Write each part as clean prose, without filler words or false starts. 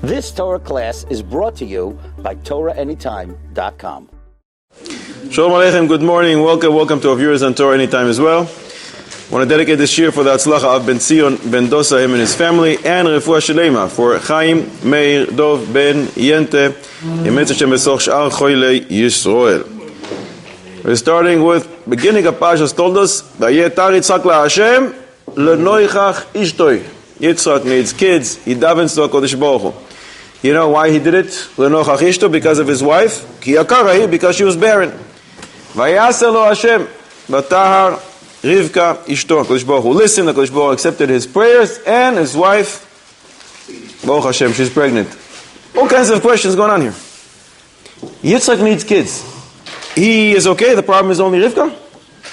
This Torah class is brought to you by TorahAnytime.com. Shalom Aleichem, good morning, welcome to our viewers on Torah Anytime as well. I want to dedicate this year for the Atzlacha of Ben Zion, Ben Dosa, him and his family, and Refuah Shalema for Chaim, Meir, Dov, Ben, Yente, Yemetz Hashem Besoch Sh'ar Choylei Yisroel. We're starting with beginning of Parsha Toldot. Vayetar Yitzchak LaHashem L'noichach Ishtoi. Yitzchak needs kids. He davens to HaKadosh Baruch Hu. You know why he did it? L'noichach Ishtoi, because of his wife. Ki yakara, because she was barren. Vayaser lo Hashem Vatahar Rivka Ishto. HaKadosh Baruch Hu listened. HaKadosh Baruch Hu accepted his prayers, and his wife, Baruch Hashem, she's pregnant. All kinds of questions going on here. Yitzchak needs kids. He is okay, the problem is only Rivka?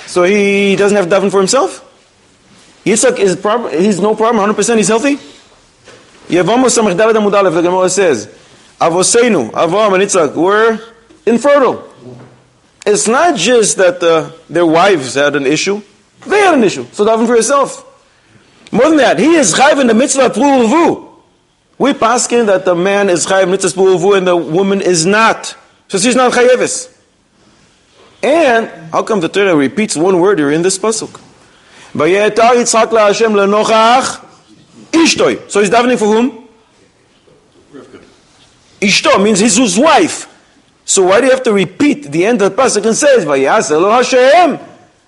So he doesn't have to daven for himself? Yitzchak he's no problem, 100% he's healthy? Yevamos Samech Daled Amud Aleph, the Gemara says, Avoseinu, Avraham and Yitzchak were infertile. It's not just that their wives had an issue, they had an issue, so daven for yourself. More than that, he is chayv in the mitzvah of Pru Uvu. We paskin that the man is chayv in mitzvah Pru Uvu and the woman is not. So she's not chayevis. And how come the Torah repeats one word here in this pasuk? Vayetar Yitzchak LaHashem L'nochach Ishtoi. So he's davening for whom? Rivka. Ishto means his wife. So why do you have to repeat the end of the pasuk and says Vayaser lo Hashem?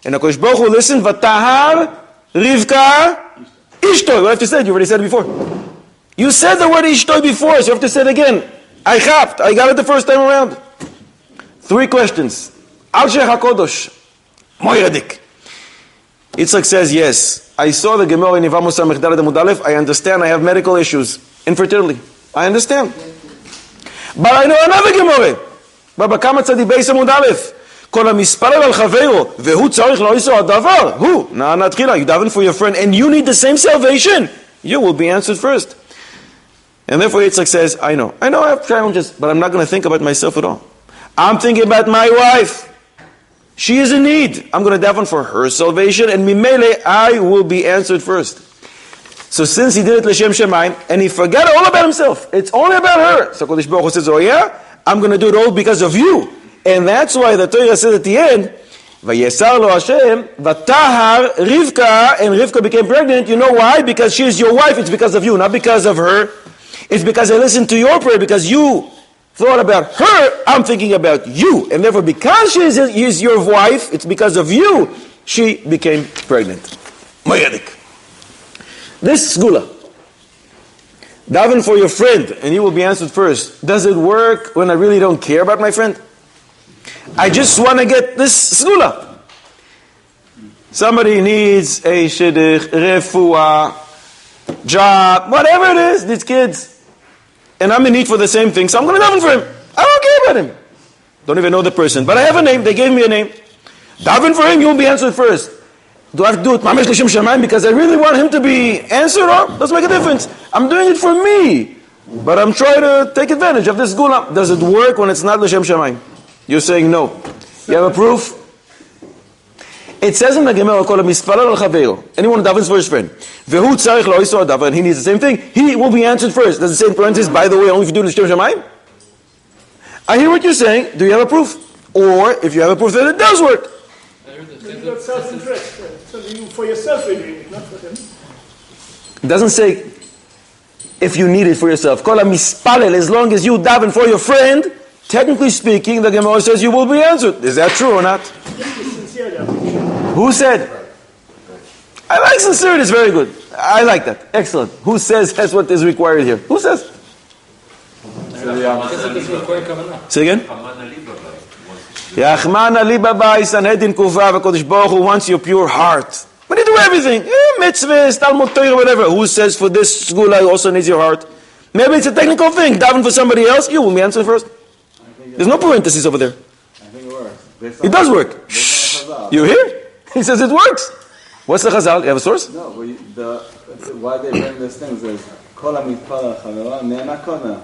And HaKadosh Baruch Hu listened Vatahar Rivka Ishtoi. What have to say? You already said it before. You said the word Ishtoi before, so you have to say it again. I got it the first time around. 3 questions. Al Sheikh HaKodosh, Moiradik. Yitzchak says, yes, I saw the Gemara in Yevamos Samech Daled Amud Aleph. I understand I have medical issues, infertility. I understand. But I know another Gemara. Baba Kama Tzadi Beis Amud Aleph. Kol HaMisparer Al Chaveiro, Vehu Tzarich Lo Yisro Adavar. Who? Na'anat Chila. You daven for your friend and you need the same salvation. You will be answered first. And therefore Yitzchak says, I know I have challenges, but I'm not going to think about myself at all. I'm thinking about my wife. She is in need. I'm going to daven for her salvation, and mimele, I will be answered first. So since he did it l'shem shemayim, and he forgot all about himself, it's only about her. So Kodesh Baruch Hu says, oh yeah, I'm going to do it all because of you. And that's why the Torah says at the end, Vayesar lo Hashem, Vatahar Rivka, and Rivka became pregnant. You know why? Because she is your wife. It's because of you, not because of her. It's because I listened to your prayer, because you thought about her, I'm thinking about you. And therefore, because she is your wife, it's because of you, she became pregnant. Moyadik. This Sgula. Daven for your friend, and you will be answered first. Does it work when I really don't care about my friend? I just want to get this Sgula. Somebody needs a shidduch, refuah, job, whatever it is, these kids. And I'm in need for the same thing, so I'm going to daven for him. I don't care about him. Don't even know the person. But I have a name. They gave me a name. Daven for him, you'll be answered first. Do I have to do it Mamesh L'Shem Shamayim because I really want him to be answered? Or doesn't make a difference. I'm doing it for me. But I'm trying to take advantage of this gula. Does it work when it's not L'Shem Shamayim? You're saying no. You have a proof? It says in the Gemara, Kol HaMisparer Al Chaveiro. Anyone who davens for his friend. Vehu Tzarich Lo Yisro Adavar, and he needs the same thing. He will be answered first. Does it say in parentheses, by the way, only if you do L'Shem Shamayim? I hear what you're saying. Do you have a proof? Or, if you have a proof that it does work. You've got self-interest. So you, for yourself, you're doing it, not for him. It doesn't say, if you need it for yourself. Kol HaMisparer, as long as you daven for your friend, technically speaking, the Gemara says you will be answered. Is that true or not? Who said? I like sincerity, it's very good. I like that. Excellent. Who says that's what is required here? Who says? Say again? Yachman Ali Babai Sanhedrin Kufa v'Kodesh Baruch Hu wants your pure heart. But you do everything. Mitzvahs, Talmud Torah, whatever. Who says for this school I also need your heart? Maybe it's a technical thing. Daven for somebody else, you will be answered first. There's no parentheses over there. I think it works. It does work. Shh. You hear? He says it works. What's the Chazal? You have a source? No, but why they bring these things is Kol HaMitpaler Chavera Ne'ena Kona.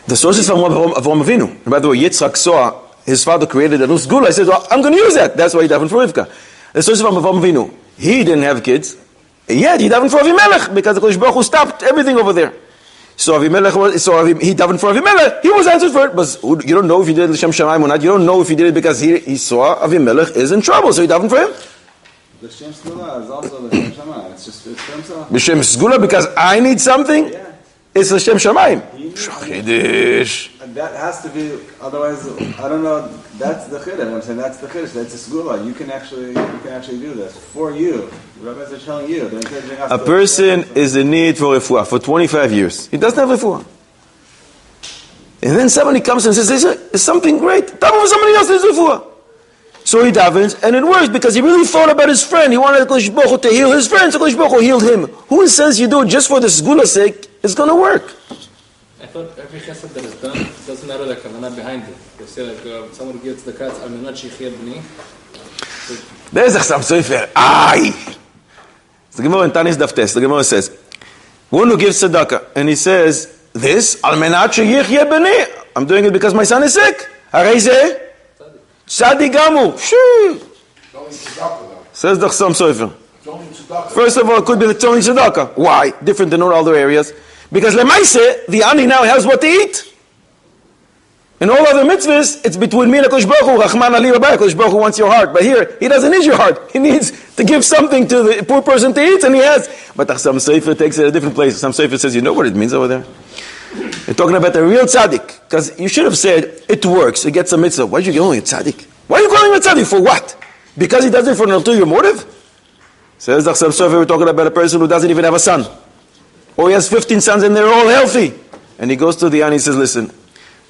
The source is from Avraham Avinu. And by the way, Yitzchak saw his father created a new school. I said, well, I'm going to use that. That's why he davened for Rivka. The source is from Avraham Avinu. He didn't have kids. Yet he davened for Avimelech because the Kodesh Baruch Hu stopped everything over there. So Avimelech he davened for Avimelech. He was answered for it, but you don't know if he did it L'Shem Shamayim or not. You don't know if he did it because he saw Avimelech is in trouble, so he davened for him. The Shem Segula is also the Shem Shamayim. It's for himself. The Shem Segula because I need something. Yeah. It's the Shem Shamayim. Chiddush. That has to be. Otherwise, I don't know. That's the chiddush. I'm saying that's the chiddush. That's a segula. You can actually do this for you. The rabbis are telling you. They're encouraging us. A person is in need for refuah for 25 years. He doesn't have refuah. And then somebody comes and says, "It's something great. Daven for somebody else is refuah." So he davens, and it works because he really thought about his friend. He wanted Kodesh Baruch Hu to heal his friend, so Kodesh Baruch Hu healed him. Who says you do it just for the segula's sake? It's going to work. I thought every chesed that is done, it doesn't matter the kavanah behind it. They say like someone gives the cuts, al menat sheyichyeh b'ni. There's a Chassam Sofer. Aye! The Gemara in Tanis Daf Tes, the Gemara says, one who gives tzedakah, and he says, this, al menat sheyichyeh b'ni. I'm doing it because my son is sick. Harei zeh Tzadik Gamu. Says the Chassam Sofer. First of all, it could be the only tzedakah. Why? Different than all other areas. Because Lemaise, the ani now has what to eat. In all other mitzvahs, it's between me and Kodesh Baruch Hu. Rachman Ali Rabbi, Kodesh Baruch Hu wants your heart. But here, he doesn't need your heart. He needs to give something to the poor person to eat, and he has. But Chassam Sofer takes it a different place. Chassam Sofer says, you know what it means over there? You're talking about a real tzaddik. Because you should have said, it works, it gets a mitzvah. Why are you calling it tzaddik? Why are you calling it tzaddik? For what? Because he does it for an ulterior motive? Says the Chassam Sofer, we're talking about a person who doesn't even have a son. Or he has 15 sons and they're all healthy. And he goes to the ani and says, listen,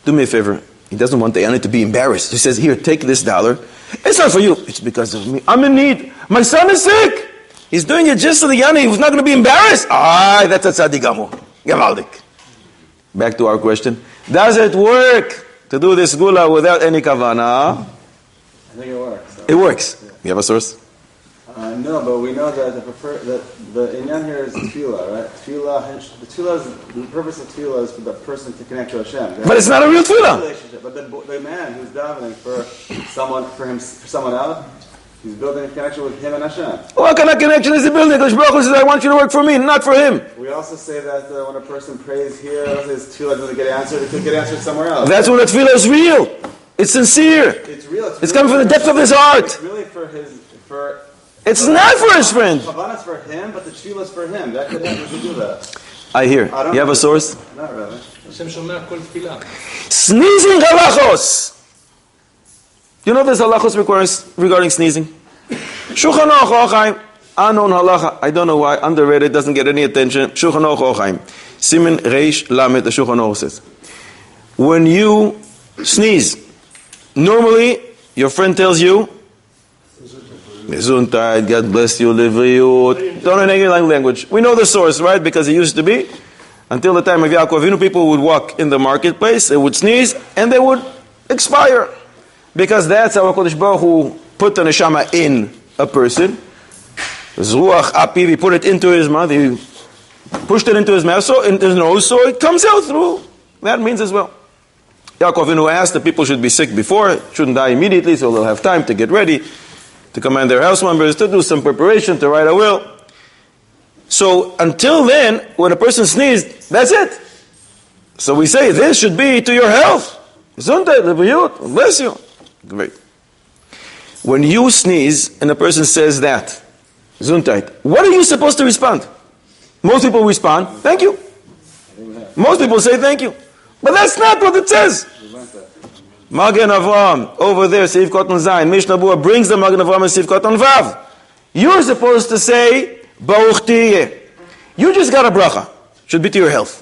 do me a favor. He doesn't want the ani to be embarrassed. He says, here, take this $1. It's not for you. It's because of me. I'm in need. My son is sick. He's doing it just so the ani who's not going to be embarrassed. That's a tzaddik gamu. Gavaldik. Back to our question. Does it work to do this gula without any kavanah? I think it works. It works. You have a source? No, but we know that the inyan here is tefillah, right? The purpose of tefillah is for the person to connect to Hashem. But it's not a real tefillah. But the man who's davening for someone else, he's building a connection with him and Hashem. What kind of connection is he building? Kodesh Baruch Hu says, I want you to work for me, not for him. We also say that when a person prays here, his tefillah doesn't get answered, it could get answered somewhere else. That's when the tefillah is real. It's sincere. It's real. It's coming from the depth of his heart. It's really for It's not for his friend. Kavanah's for him, but the tefillah is for him. That could happen to do that. I hear. You have a source? Not really. Hashem shomea kol tefillah. Sneezing halachos. You know there's halachos regarding sneezing? Shulchan Aruch Ochaim, unknown halacha. I don't know why. Underrated, doesn't get any attention. Shulchan Aruch Ochaim. Siman Reish Lamed, the Shulchan Aruch says. When you sneeze, normally your friend tells you, Gesundheit, God bless you, livriyut. Don't know any language. We know the source, right? Because it used to be. Until the time of Yaakov Avinu, people would walk in the marketplace, they would sneeze, and they would expire. Because that's how HaKadosh Baruch Hu put the neshama in a person. Zruach apiv, he put it into his mouth, he pushed it into his mouth, so into his nose, so it comes out through. That means as well. Yaakov Avinu asked that people should be sick before, shouldn't die immediately, so they'll have time to get ready, to command their house members, to do some preparation, to write a will. So until then, when a person sneezed, that's it. So we say, this should be to your health. Gesundheit, livriyut, bless you. Great. When you sneeze and a person says that, Gesundheit, what are you supposed to respond? Most people respond, thank you. Most people say thank you. But that's not what it says. Magen Avraham, over there, Seif Koton Zayin, Mishnah Berurah brings the Magen Avraham and Seif Koton Vav. You're supposed to say, Baruch Tiyeh. You just got a bracha. Should be to your health.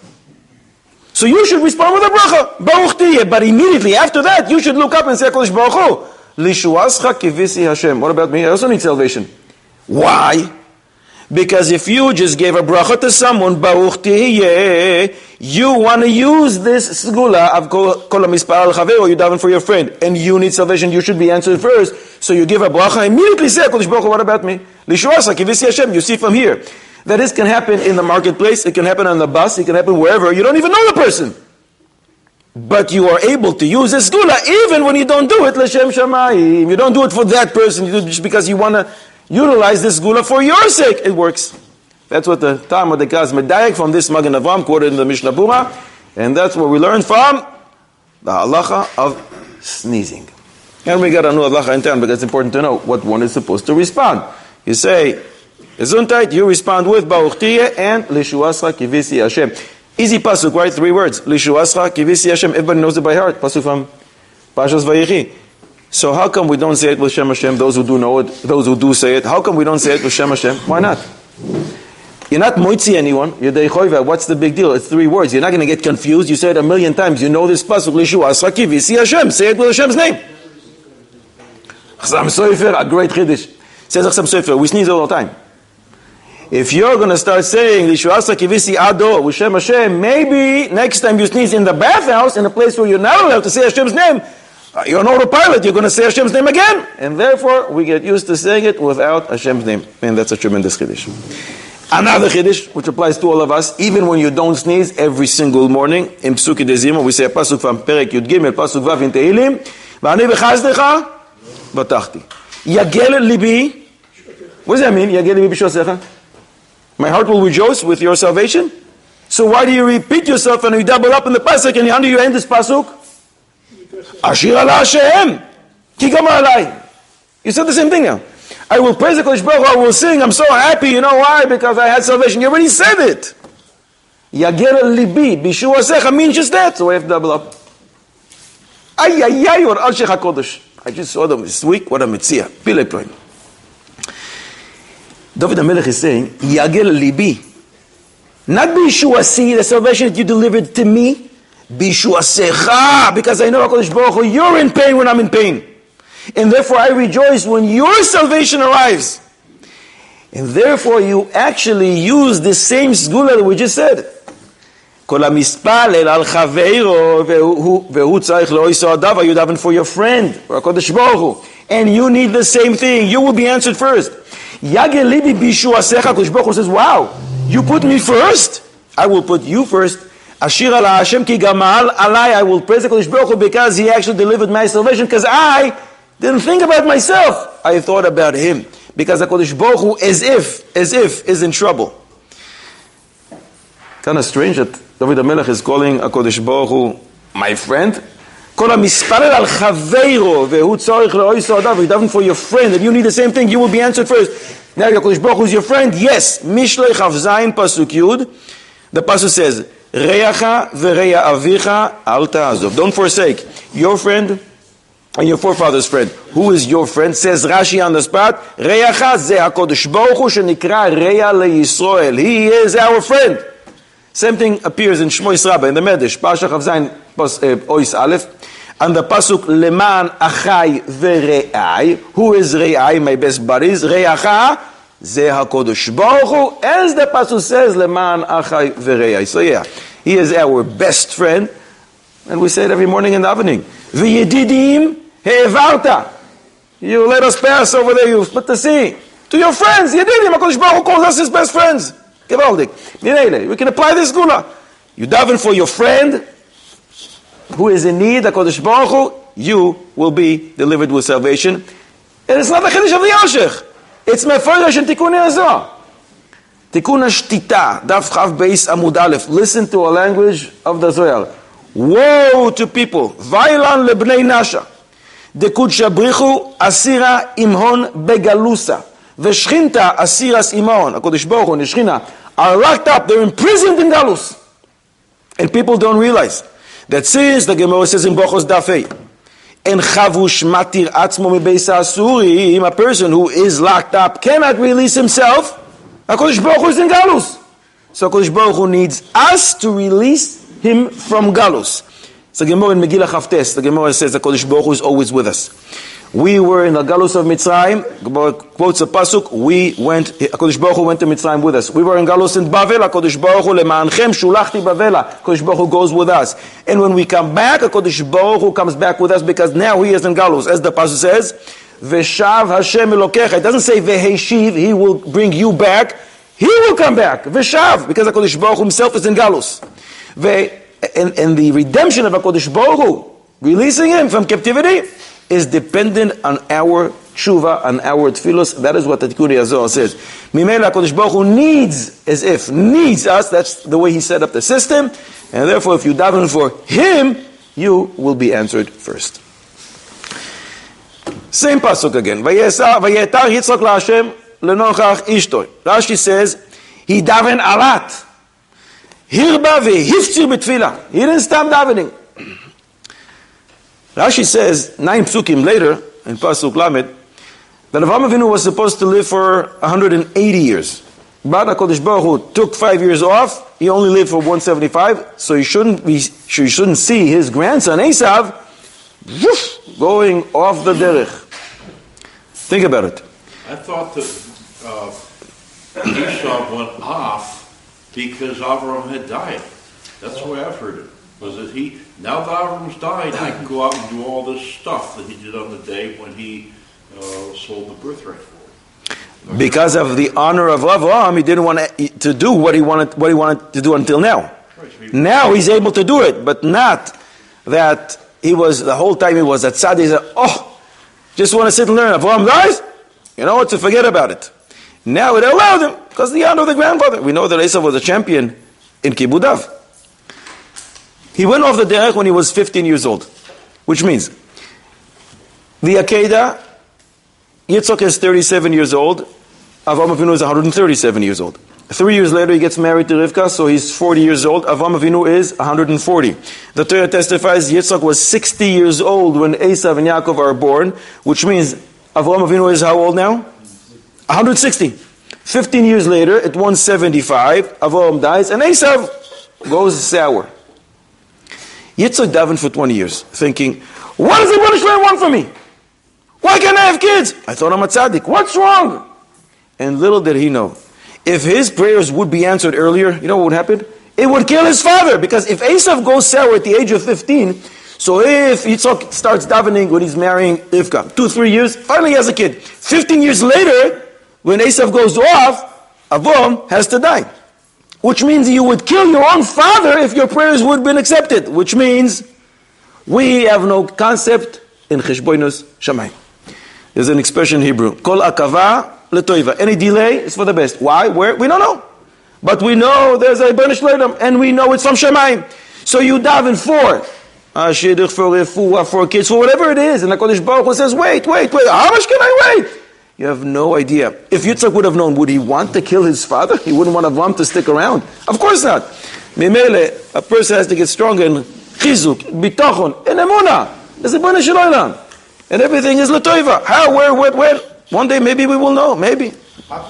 So you should respond with a bracha. Baruch Tiyeh. But immediately after that, you should look up and say, HaKadosh Baruch Hu, Lishuascha kivisi Hashem. What about me? I also need salvation. Why? Because if you just gave a bracha to someone, Baruch Tiyeh, you want to use this segula of kol hamispal al chaver, or you daven for your friend, and you need salvation, you should be answered first. So you give a bracha, immediately say, HaKadosh Baruch Hu, what about me? Lishuasa, kivisi Hashem. You see from here. That is can happen in the marketplace, it can happen on the bus, it can happen wherever. You don't even know the person. But you are able to use this segula even when you don't do it, l'shem shamayim. You don't do it for that person, you do it just because you want to utilize this segula for your sake. It works. That's what the Talmud Dekaz Medayek from this Magen Avram quoted in the Mishnah Bura, and that's what we learn from the halacha of sneezing. And we got a new halacha in town because it's important to know what one is supposed to respond. You say, Gesundheit, you respond with Baruch Tiyeh and Lishuascha Kivisi Hashem. Easy pasuk, right? 3 words. Lishuascha Kivisi Hashem. Everybody knows it by heart. Pasuk from Parshas Vayechi. So how come we don't say it with Shem Hashem? Those who do know it, those who do say it. How come we don't say it with Shem Hashem? Why not? You're not moitzi anyone. You're deichoiva. What's the big deal? It's 3 words. You're not going to get confused. You say it 1,000,000 times. You know this pasuk. Lishuascha Kivisi Hashem. Say it with Hashem's name. Chasam Sofer, a great chiddush. Says Chasam Sofer, we sneeze all the time. If you're going to start saying Lishuascha Kivisi Ado with Shem Hashem, maybe next time you sneeze in the bathhouse, in a place where you're not allowed to say Hashem's name, you're an autopilot, you're going to say Hashem's name again. And therefore, we get used to saying it without Hashem's name. And that's a tremendous chiddush. Another chiddush, which applies to all of us, even when you don't sneeze every single morning, in Psuki Dezimo, we say a pasuk from Perek Yud Gimel, pasuk Vav in Tehillim, V'ani b'chazdecha, Batachti. Yagel libi. What does that mean? Yagel libi b'shosecha. My heart will rejoice with your salvation. So why do you repeat yourself and you double up in the pasuk and how do you end this pasuk? Ashir ala Hashem. Ki gama alai. You said the same thing now. I will praise the Kodesh Baruch Hu, I will sing, I'm so happy. You know why? Because I had salvation. You already said it. Yagel libi b'shosecha means just that. So I have to double up. Ay ay ay or al shech HaKodesh. I just saw them this week. What a mitzvah. Pile ploin. David HaMelech is saying, Yagel libi. Not b'yishuasi, the salvation that you delivered to me. B'yishuasecha. Because I know HaKadosh Baruch Hu, you're in pain when I'm in pain. And therefore I rejoice when your salvation arrives. And therefore you actually use the same sgula that we just said. כל המספלל על חברו והוא צריך לאויסו אדיו, you daven for your friend, or HaKadosh Baruch Hu, and you need the same thing, you will be answered first. Yagel libi b'yishuasecha, HaKadosh Baruch Hu says, wow, you put me first, I will put you first. Ashir ala Hashem ki gamal alai, I will praise HaKadosh Baruch Hu because He actually delivered my salvation, because I didn't think about myself, I thought about Him. Because HaKadosh Baruch Hu, as if, is in trouble. Kind of strange that David HaMelech is calling HaKadosh Baruch Hu my friend. Kol ha'misparel al chaveiro ve'hu tzarich le'oiso adav. You daven for your friend, and you need the same thing. You will be answered first. Now HaKadosh Baruch Hu is your friend. Yes. Mishlei chav zayin pasuk yud. The pasuk says, Reyacha ve'reya avicha al ta'azov. Don't forsake your friend and your forefather's friend. Who is your friend? Says Rashi on the spot. Reyacha ze HaKadosh Baruch Hu shenikra reya leYisrael. He is our friend. Same thing appears in Shmois Rabbah, in the Medrash, Parsha Chav Zayin, Ois Aleph, and the pasuk Leman Achai Ve'Re'ai. Who is Re'ai, my best buddies? Re'acha Ze HaKadosh Baruch Hu, as the pasuk says, Leman Achai Ve'Re'ai. So yeah, He is our best friend, and we say it every morning in the evening. V'yedidim He'evarta. You let us pass over there, you split the sea. To your friends, Yedidim, HaKadosh Baruch Hu calls us His best friends. We can apply this gula. You daven for your friend who is in need, HaKadosh Baruch Hu, you will be delivered with salvation. And it's not the chiddush of the Yoshech. It's mefarish in Tikkun Hazor. Tikkun Shtita, Daf Chav Beis Amud Aleph. Listen to a language of the Zohar. Woe to people. Vailan lebnei Nasha. Dekud shabrichu asira imhon begalusa. Veshchinta asiras imon. HaKadosh Baruch Hu and Shechina are locked up, they're imprisoned in Galus. And people don't realize that since the Gemara says in Bochos Dafei, and chavush matir atzmo mibeis asurim, a person who is locked up cannot release himself, HaKadosh Baruch Hu is in Galus. So HaKadosh Baruch Hu needs us to release him from Galus. So Gemara in Megillah Chavtes, the Gemara says HaKadosh Baruch Hu is always with us. We were in the Galus of Mitzrayim. Quotes a pasuk. HaKadosh Baruch Hu went to Mitzrayim with us. We were in Galus in Bavel. HaKadosh Baruch Hu le'ma'anchem shulachti Bavela. HaKadosh Baruch Hu goes with us. And when we come back, HaKadosh Baruch Hu comes back with us because now He is in Galus. As the pasuk says, V'shav Hashem Elokecha. It doesn't say V'heshiv. He will bring you back. He will come back. V'shav. Because HaKadosh Baruch Hu Himself is in Galus. And the redemption of HaKadosh Baruch Hu, releasing Him from captivity, is dependent on our tshuva, on our tefillos. That is what the Tikkun Zohar says. Mimela HaKadosh Baruch Hu needs us. That's the way he set up the system. And therefore, if you daven for him, you will be answered first. Same pasuk again. Vayetar Yitzchak LaHashem lenochach ishtoi. Rashi says, he daven alat. Hirba vehiftzir betfilah. He didn't stop davening. Rashi says, 9 psukim later, in pasuk Lamed, that Avraham Avinu was supposed to live for 180 years. But HaKadosh Baruch Hu took 5 years off. He only lived for 175, so you shouldn't see his grandson Esav going off the derech. Think about it. I thought that Esau went off because Avram had died. That's the way I've heard it. Was that now that Avram's died, I can go out and do all this stuff that he did on the day when he sold the birthright for it. Because of the honor of Avraham, he didn't want to do what he wanted to do until now. Now he's able to do it, but not that he was, the whole time he was at tzad, he said, just want to sit and learn. Avraham dies, you know what, to forget about it. Now it allowed him, because the honor of the grandfather. We know that Esav was a champion in Kibudav. He went off the derech when he was 15 years old, which means the Akedah, Yitzchak is 37 years old, Avraham Avinu is 137 years old. 3 years later he gets married to Rivka, so he's 40 years old. Avraham Avinu is 140. The Torah testifies Yitzchak was 60 years old when Esav and Yaakov are born, which means Avraham Avinu is how old now? 160. 15 years later, at 175, Avraham dies, and Esav goes sour. Yitzchak davened for 20 years, thinking, what does the British man want from me? Why can't I have kids? I thought I'm a tzaddik. What's wrong? And little did he know, if his prayers would be answered earlier, you know what would happen? It would kill his father, because if Esav goes sour at the age of 15, so if Yitzchak starts davening when he's marrying Rivka, 2-3 years, finally he has a kid. 15 years later, when Esav goes off, Avraham has to die. Which means you would kill your own father if your prayers would have been accepted. Which means we have no concept in cheshbonos shamayim. There's an expression in Hebrew, kol akava letoiva. Any delay is for the best. Why? Where? We don't know. But we know there's a banish leidam, and we know it's from shamayim. So you daven for shidduch, for refuah, for kids, for whatever it is. And the HaKadosh Baruch Hu says, wait. How much can I wait? You have no idea. If Yitzchak would have known, would he want to kill his father? He wouldn't want Avram to stick around. Of course not. Mimele, a person has to get stronger in chizuk, bitachon, in emunah. There's a banish leidam. And everything is letoiva. How, where? One day maybe we will know. Maybe.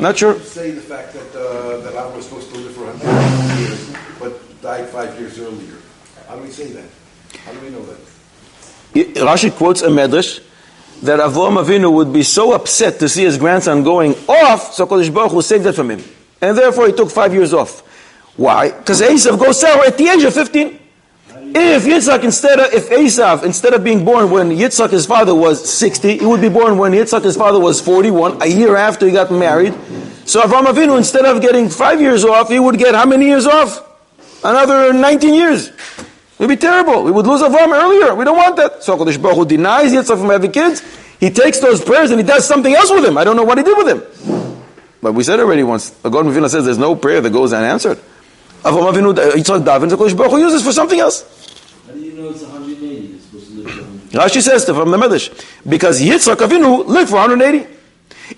Not sure. Say the fact that Avram was supposed to live for 100 years, but died 5 years earlier. How do we say that? How do we know that? Rashi quotes a medrash that Avraham Avinu would be so upset to see his grandson going off, so Kodesh Baruch Hu saved that from him. And therefore he took 5 years off. Why? Because Esav goes sour at the age of 15. If Esav, instead of being born when Yitzchak, his father, was 60, he would be born when Yitzchak, his father, was 41, a year after he got married. So Avraham Avinu, instead of getting 5 years off, he would get how many years off? Another 19 years. It would be terrible. We would lose Avraham earlier. We don't want that. So Kodesh Baruch Hu denies Yitzchak from having kids. He takes those prayers and he does something else with them. I don't know what he did with them. But we said already once, the God Mevina says there's no prayer that goes unanswered. Avraham Avinu, Yitzchak davens, Kodesh Baruch Hu uses for something else. How do you know it's 180? It's supposed to live for 180. Rashi says from the Medrash, because Yitzchak Avinu lived for 180.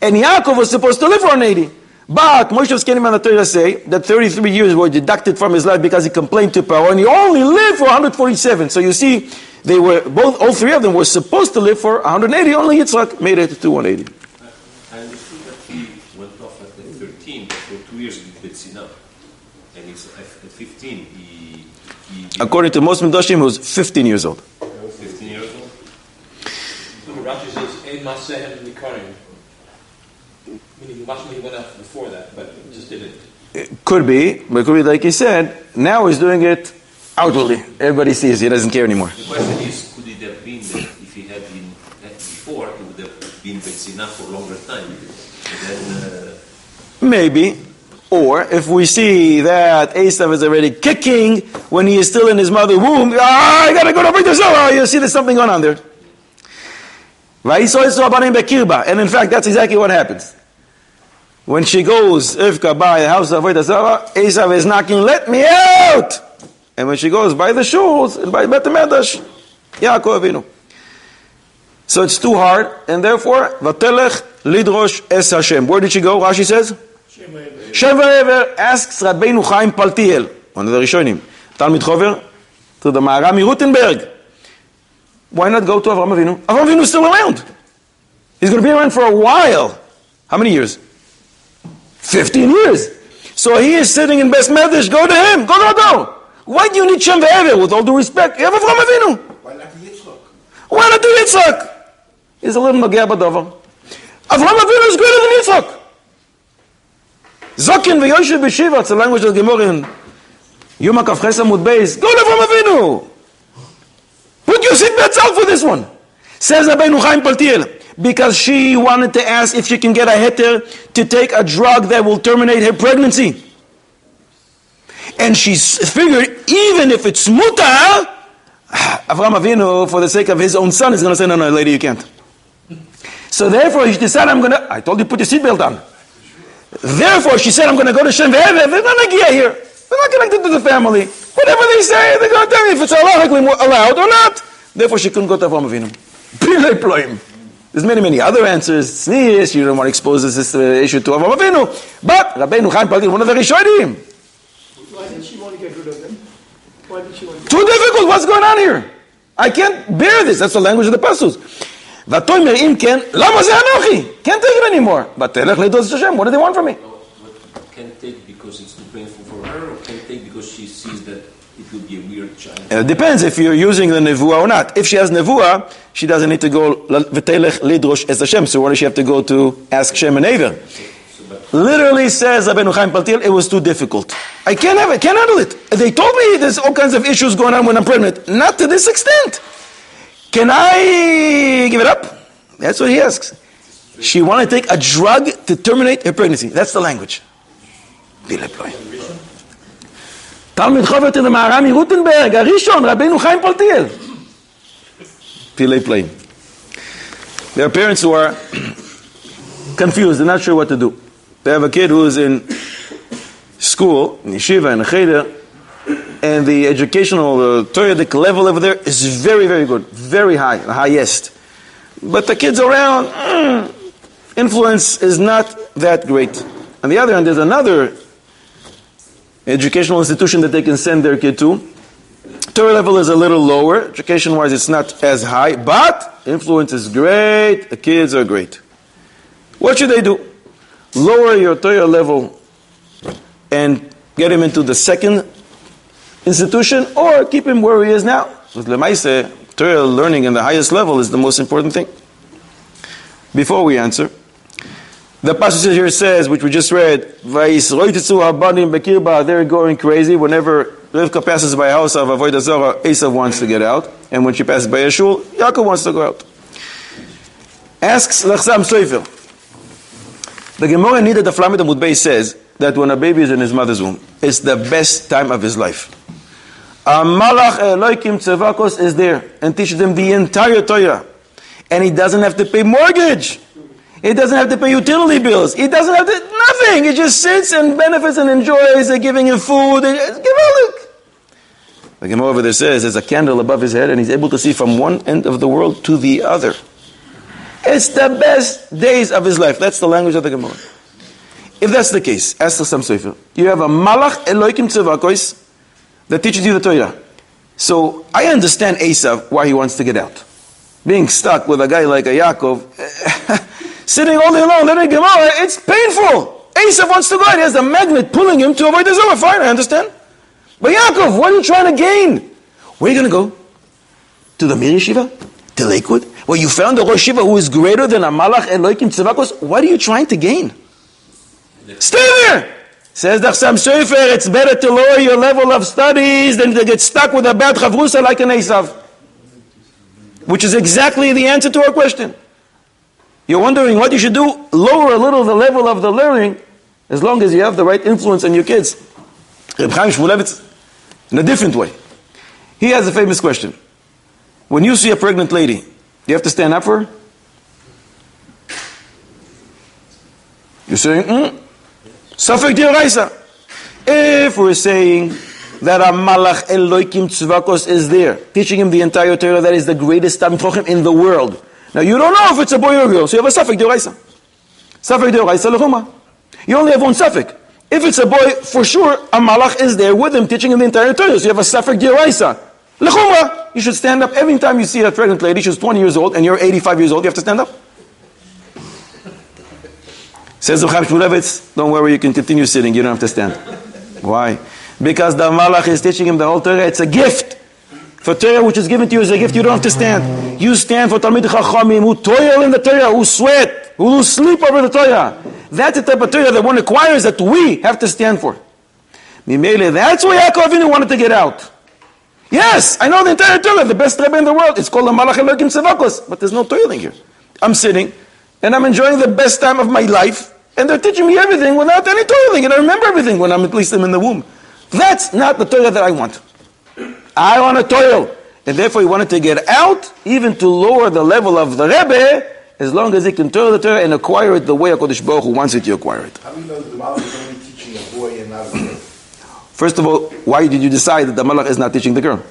And Yaakov was supposed to live for 180. But Moshe Zkenim and the Torah say that 33 years were deducted from his life because he complained to Paro, and he only lived for 147. So you see, they were all three of them were supposed to live for 180. Only Yitzchak made it to 180. I understood that he went off at 13, but for 2 years with Betzina, and he's at 15. He According to most Midrashim, he was 15 years old. 15 years old. So Rashi says, "Ein masehem nikarim." Meaning, he went out before that, but just didn't. It could be, but it could be like he said. Now he's doing it outwardly. Everybody sees. He doesn't care anymore. The question is, could it have been that if he had been before, he would have been Betzina for a longer time? And then, Maybe. Or if we see that Esav is already kicking when he is still in his mother's womb, I gotta go to Brit Zohar. You see there's something going on there. And in fact, that's exactly what happens. When she goes, Rivka, by the house of Avodah Zarah, Esav is knocking, let me out! And when she goes by the shuls, and by Bet Medrash, Yaakov Avinu. So it's too hard, and therefore, Vatelech lidrosh es Hashem. Where did she go? Rashi says? Shem v'ever asks Rabbeinu Chaim Paltiel, one of the Rishonim, Talmid Chover, to the Maharami Rutenberg. Why not go to Avraham Avinu? Avraham Avinu is still around. He's going to be around for a while. How many years? 15 years. So he is sitting in Best Medrash. Go to him. Go. Why do you need Shem v'ever? With all due respect, you have Avraham Avinu. Why not the Yitzchak? Why not do Yitzchak? He's a little Nogea B'Dover. Avraham Avinu is greater than Yitzchak. Zokin v'yoshev b'shiva. It's the language of the Gemara in Yom HaKaf Ches Amud Beis. Go to Avraham Avinu. Put your seatbelts out for this one. Says Rabbeinu Chaim Paltiel. Because she wanted to ask if she can get a heter to take a drug that will terminate her pregnancy. And she figured, even if it's mutar, Avraham Avinu, for the sake of his own son, is going to say, no, lady, you can't. So therefore, she decided, I told you, put your seatbelt on. Therefore, she said, I'm going to go to Shem v'ever. They're not here. They're not connected to the family. Whatever they say, they're going to tell me if it's halachically allowed or not. Therefore, she couldn't go to Avraham Avinu. There's many other answers. Yes, you don't want to expose this issue to Avraham Avinu. But Rabbeinu Chaim Paltiel, one of the Rishonim. Why did she want to get rid of them? Why did she want to... Too difficult. What's going on here? I can't bear this. That's the language of the Pasus. Vatoimer im ken, lama ze anochi. Can't take it anymore. But telech ledos Hashem. What do they want from me? Can't take because it's too painful for her, or can't take because she sees that it would be a weird child? It depends if you're using the nevuah or not. If she has nevuah, she doesn't need to go v'telech lidrosh es Hashem. So why does she have to go to ask Shem and Aver? Literally says Rabbeinu Chaim Paltiel, it was too difficult. I can't have it, can't handle it. They told me there's all kinds of issues going on when I'm pregnant. Not to this extent. Can I give it up? That's what he asks. She wanted to take a drug to terminate her pregnancy. That's the language. Talmid Chover to the Maharami Rutenberg, Arishon, Rabbeinu Chaim Paltiel. Pilei play. There are parents who are confused, they're not sure what to do. They have a kid who is in school, in yeshiva, in a cheder, and the educational, Torah level over there is very, very good, very high, the highest. But the kids around, influence is not that great. On the other hand, there's another educational institution that they can send their kid to. Torah level is a little lower, education-wise it's not as high, but influence is great, the kids are great. What should they do? Lower your Torah level and get him into the second institution, or keep him where he is now. With Lemaise, Torah learning in the highest level is the most important thing. Before we answer, the passage here says, which we just read, they're going crazy. Whenever Rivka passes by a house of Avodah Zarah, Esav wants to get out. And when she passes by a shul, Yaakov wants to go out. Asks Lachsam Soifer. The Gemara in Nida Daf Lamed Amud Beis says that when a baby is in his mother's womb, it's the best time of his life. A Malach Elokim Tzevakos is there and teaches him the entire Torah. And he doesn't have to pay mortgage. He doesn't have to pay utility bills. He doesn't have to, nothing. He just sits and benefits and enjoys. They're giving him food. The Gemara over there says there's a candle above his head and he's able to see from one end of the world to the other. It's the best days of his life. That's the language of the Gemara. If that's the case, ask the Sam Sofer. You have a Malach Elokim Tzevakos that teaches you the Torah. So I understand Esav why he wants to get out. Being stuck with a guy like a Yaakov, sitting all day long, learning Gemara, it's painful. Esav wants to go out. He has a magnet pulling him to avoid the Zohar. Fine, I understand. But Yaakov, what are you trying to gain? Where are you going to go? To the Mir Yeshiva? To Lakewood? Well, you found a Rosh Yeshiva who is greater than a Malach Elokim Tzevakos. What are you trying to gain? Stay there! Says the Chassam Sofer, it's better to lower your level of studies than to get stuck with a bad chavrusa like an Esav. Which is exactly the answer to our question. You're wondering what you should do? Lower a little the level of the learning as long as you have the right influence on your kids. Reb Chaim Shmulevitz, in a different way. He has a famous question. When you see a pregnant lady, do you have to stand up for her? You're saying, Safek D'Oraisa. If we're saying that a Malach Eloikim Tzvakos is there, teaching him the entire Torah, that is the greatest Talmid Chacham in the world. Now you don't know if it's a boy or a girl, so you have a Safek D'Oraisa. Safek D'Oraisa L'chuma. You only have one Safek. If it's a boy, for sure, a Malach is there with him, teaching him the entire Torah, so you have a Safek D'Oraisa. L'chuma. You should stand up every time you see a pregnant lady, she's 20 years old, and you're 85 years old, you have to stand up. Says the Chaim Shmulevitz, don't worry, you can continue sitting, you don't have to stand. Why? Because the Malach is teaching him the whole Torah. It's a gift. For Torah which is given to you as a gift, you don't have to stand. You stand for Talmid Chachamim who toil in the Torah, who sweat, who lose sleep over the Torah. That's the type of Torah that one requires that we have to stand for. Mimele, that's why Yaakov Avinu wanted to get out. Yes, I know the entire Torah, the best Rebbe in the world. It's called the Malach Elokim Tzevakos, but there's no toiling here. I'm sitting, and I'm enjoying the best time of my life, and they're teaching me everything without any toiling, and I remember everything when I'm at least in the womb. That's not the Torah that I want. I want to toil. And therefore he wanted to get out, even to lower the level of the Rebbe, as long as he can toil the Torah and acquire it the way HaKadosh Baruch Hu wants it to acquire it. How do you know that the Malach is only teaching a boy and not a girl? First of all, why did you decide that the Malach is not teaching the girl?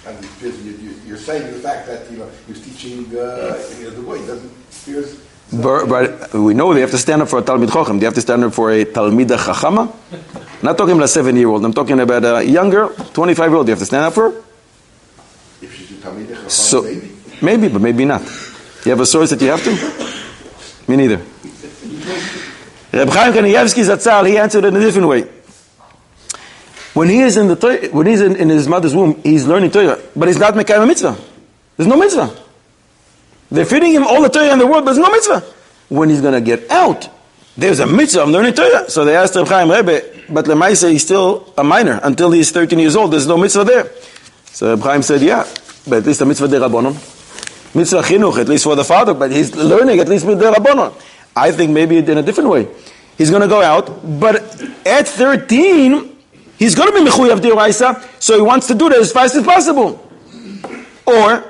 And you're saying the fact that he's teaching the boy. He doesn't appears. But we know they have to stand up for a Talmid Chacham. They have to stand up for a Talmida Chachama. Not talking about a 7-year-old. I'm talking about a young girl, 25-year-old. You have to stand up for her. If she's a Talmida Chachama, So, maybe, but maybe not. You have a source that you have to? Me neither. Reb Chaim Kanievsky Zatzal, he answered it in a different way. When he is in his mother's womb, he's learning Torah, but he's not Mekayim mitzvah. There's no mitzvah. They're feeding him all the Torah in the world, but there's no mitzvah. When he's going to get out, there's a mitzvah of learning Torah. So they asked Reb Chaim, Rebbe, but Lemaisa he's still a minor. Until he's 13 years old, there's no mitzvah there. So Reb Chaim said, yeah, but at least a mitzvah de Rabbanon. Mitzvah chinuch, at least for the father, but he's learning at least with de Rabbanon. I think maybe in a different way. He's going to go out, but at 13, he's going to be mechuyav d'oraisa, so he wants to do that as fast as possible. Or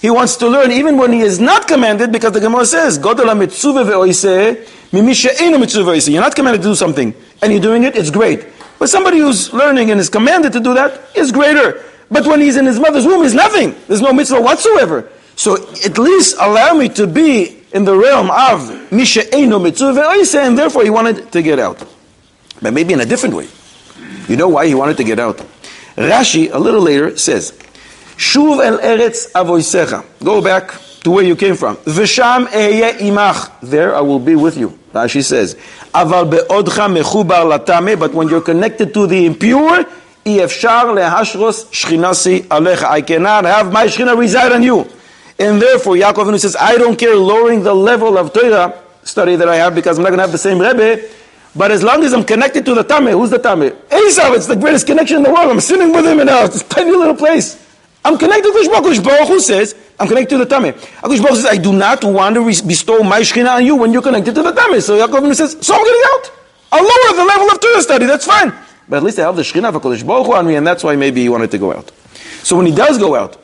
he wants to learn even when he is not commanded, because the Gemara says, Godel ha-mitzuvah ve'oiseh, mimi she'eino mitzuvah ve'oiseh. You're not commanded to do something, and you're doing it, it's great. But somebody who's learning and is commanded to do that is greater. But when he's in his mother's womb, he's nothing. There's no mitzvah whatsoever. So at least allow me to be in the realm of mi she'eino mitzuvah ve'oiseh, and therefore he wanted to get out. But maybe in a different way. You know why he wanted to get out? Rashi, a little later, says, Shuv el eretz avoisecha. Go back to where you came from. V'sham ehyeh imach. There I will be with you. Rashi says, Aval be'odcha mechubar latame. But when you're connected to the impure, Efshar lehashros shchinasi alecha. I cannot have my shchina reside on you. And therefore, Yaakov Avinu says, I don't care lowering the level of Torah study that I have, because I'm not going to have the same Rebbe. But as long as I'm connected to the Tameh, who's the Tameh? Esav, it's the greatest connection in the world. I'm sitting with him in a tiny little place. I'm connected to HaKadosh Baruch Hu says, I'm connected to the Tameh. HaKadosh Baruch Hu says, I do not want to bestow my Shekhinah on you when you're connected to the Tameh. So Yaakov Avinu says, so I'm getting out. I'll lower the level of Torah study, that's fine. But at least I have the Shekhinah of HaKadosh Baruch Hu on me, and that's why maybe he wanted to go out. So when he does go out,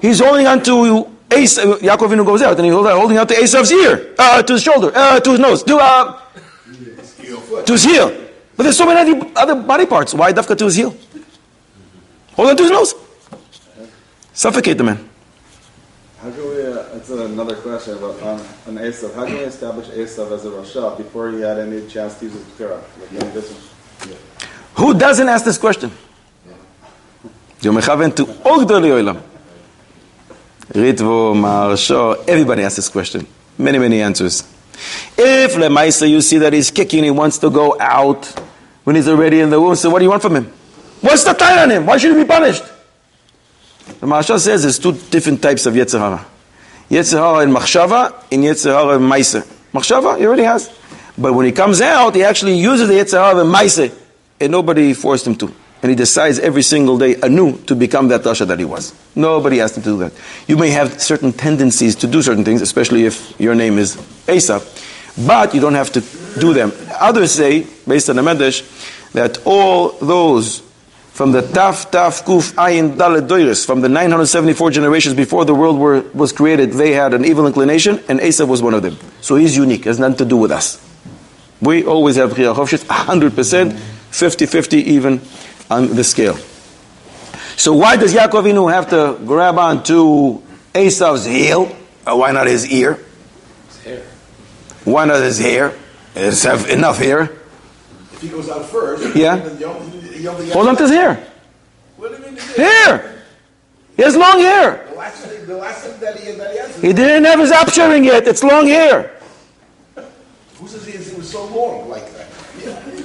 he's holding on to Yaakov Avinu goes out, and he's holding on to Esav's ear, to his shoulder, to his nose, to his heel. But there's so many other body parts. Why dafka to his heel? Hold on to his nose. Suffocate the man. How can we, it's another question about on Esav. How can we establish Esav as a Rasha before he had any chance to use his Torah? Who doesn't ask this question? To all Gdolei Olam. Ritvo, Marsha, everybody asks this question. Many, many answers. If Lemaisa you see that he's kicking, he wants to go out when he's already in the womb, so what do you want from him? What's the time on him? Why should he be punished? The Marsha says there's two different types of Yetzer Hara. Yetzer Hara in Machshava and Yetzer Hara in Maisa. Machshava, he already has. But when he comes out, he actually uses the Yetzer Hara in Maisa, and nobody forced him to. And he decides every single day anew to become that Rasha that he was. Nobody asked him to do that. You may have certain tendencies to do certain things, especially if your name is Esav, but you don't have to do them. Others say, based on the Medrash, that all those from the Taf Kuf Ayin Dalet Doiris, from the 974 generations before the world was created, they had an evil inclination, and Esav was one of them. So he's unique, has nothing to do with us. We always have Chiyah Chofshit, 100%, 50-50 even on the scale. So why does Yaakov Avinu have to grab on to Esav's heel? Why not his ear? His hair. Why not his hair? Does have enough hair? If he goes out first, Yeah. then you only Hold on to his hair. What do you mean? Hair! He has long hair. The last thing that he has. He didn't have his upsharing yet. It's long hair. Who says it was so long like that?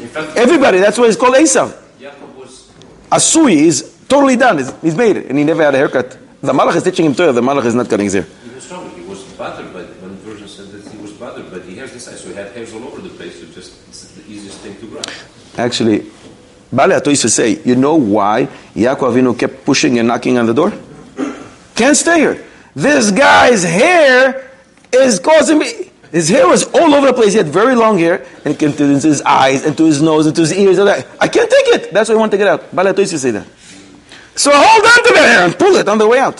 In fact, Everybody, that's why he's called Esav. Yaakov was Asui is totally done. He's made it. And he never had a haircut. The Malach is teaching him Torah. The Malach is not cutting his hair. he was strong. He was bothered by one version said that he was bothered, but he has this eye, so he had hairs all over the place. So just it's the easiest thing to grab. Actually, Bale Ato used to say, you know why Yaakov Avinu kept pushing and knocking on the door? Can't stay here. This guy's hair is causing me. His hair was all over the place. He had very long hair, and it came to his eyes, and to his nose, and to his ears. And I can't take it. That's why I want to get out. Bale Ato used to say that. So hold on to the hair and pull it on the way out.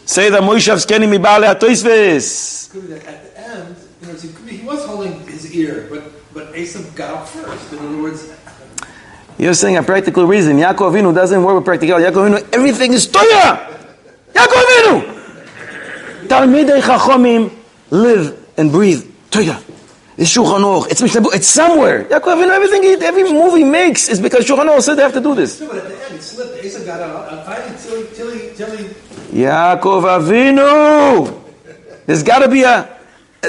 Say the Moshav Skeni mi Bale Ato Isves. At the end, he was holding his ear, but Esav got up first. In other words, You're saying a practical reason. Yaakov Avinu doesn't work with practicality. Yaakov Avinu, everything is Torah. Yaakov Avinu. Talmidei Chachomim live and breathe Torah. It's Shulchan Aruch. It's Mishnah Berurah. It's somewhere. Yaakov Avinu, every move he makes is because Shulchan Aruch said they have to do this. no, but at the end it slipped. Esav got out. Finally, till he. Yaakov Avinu. There's got to be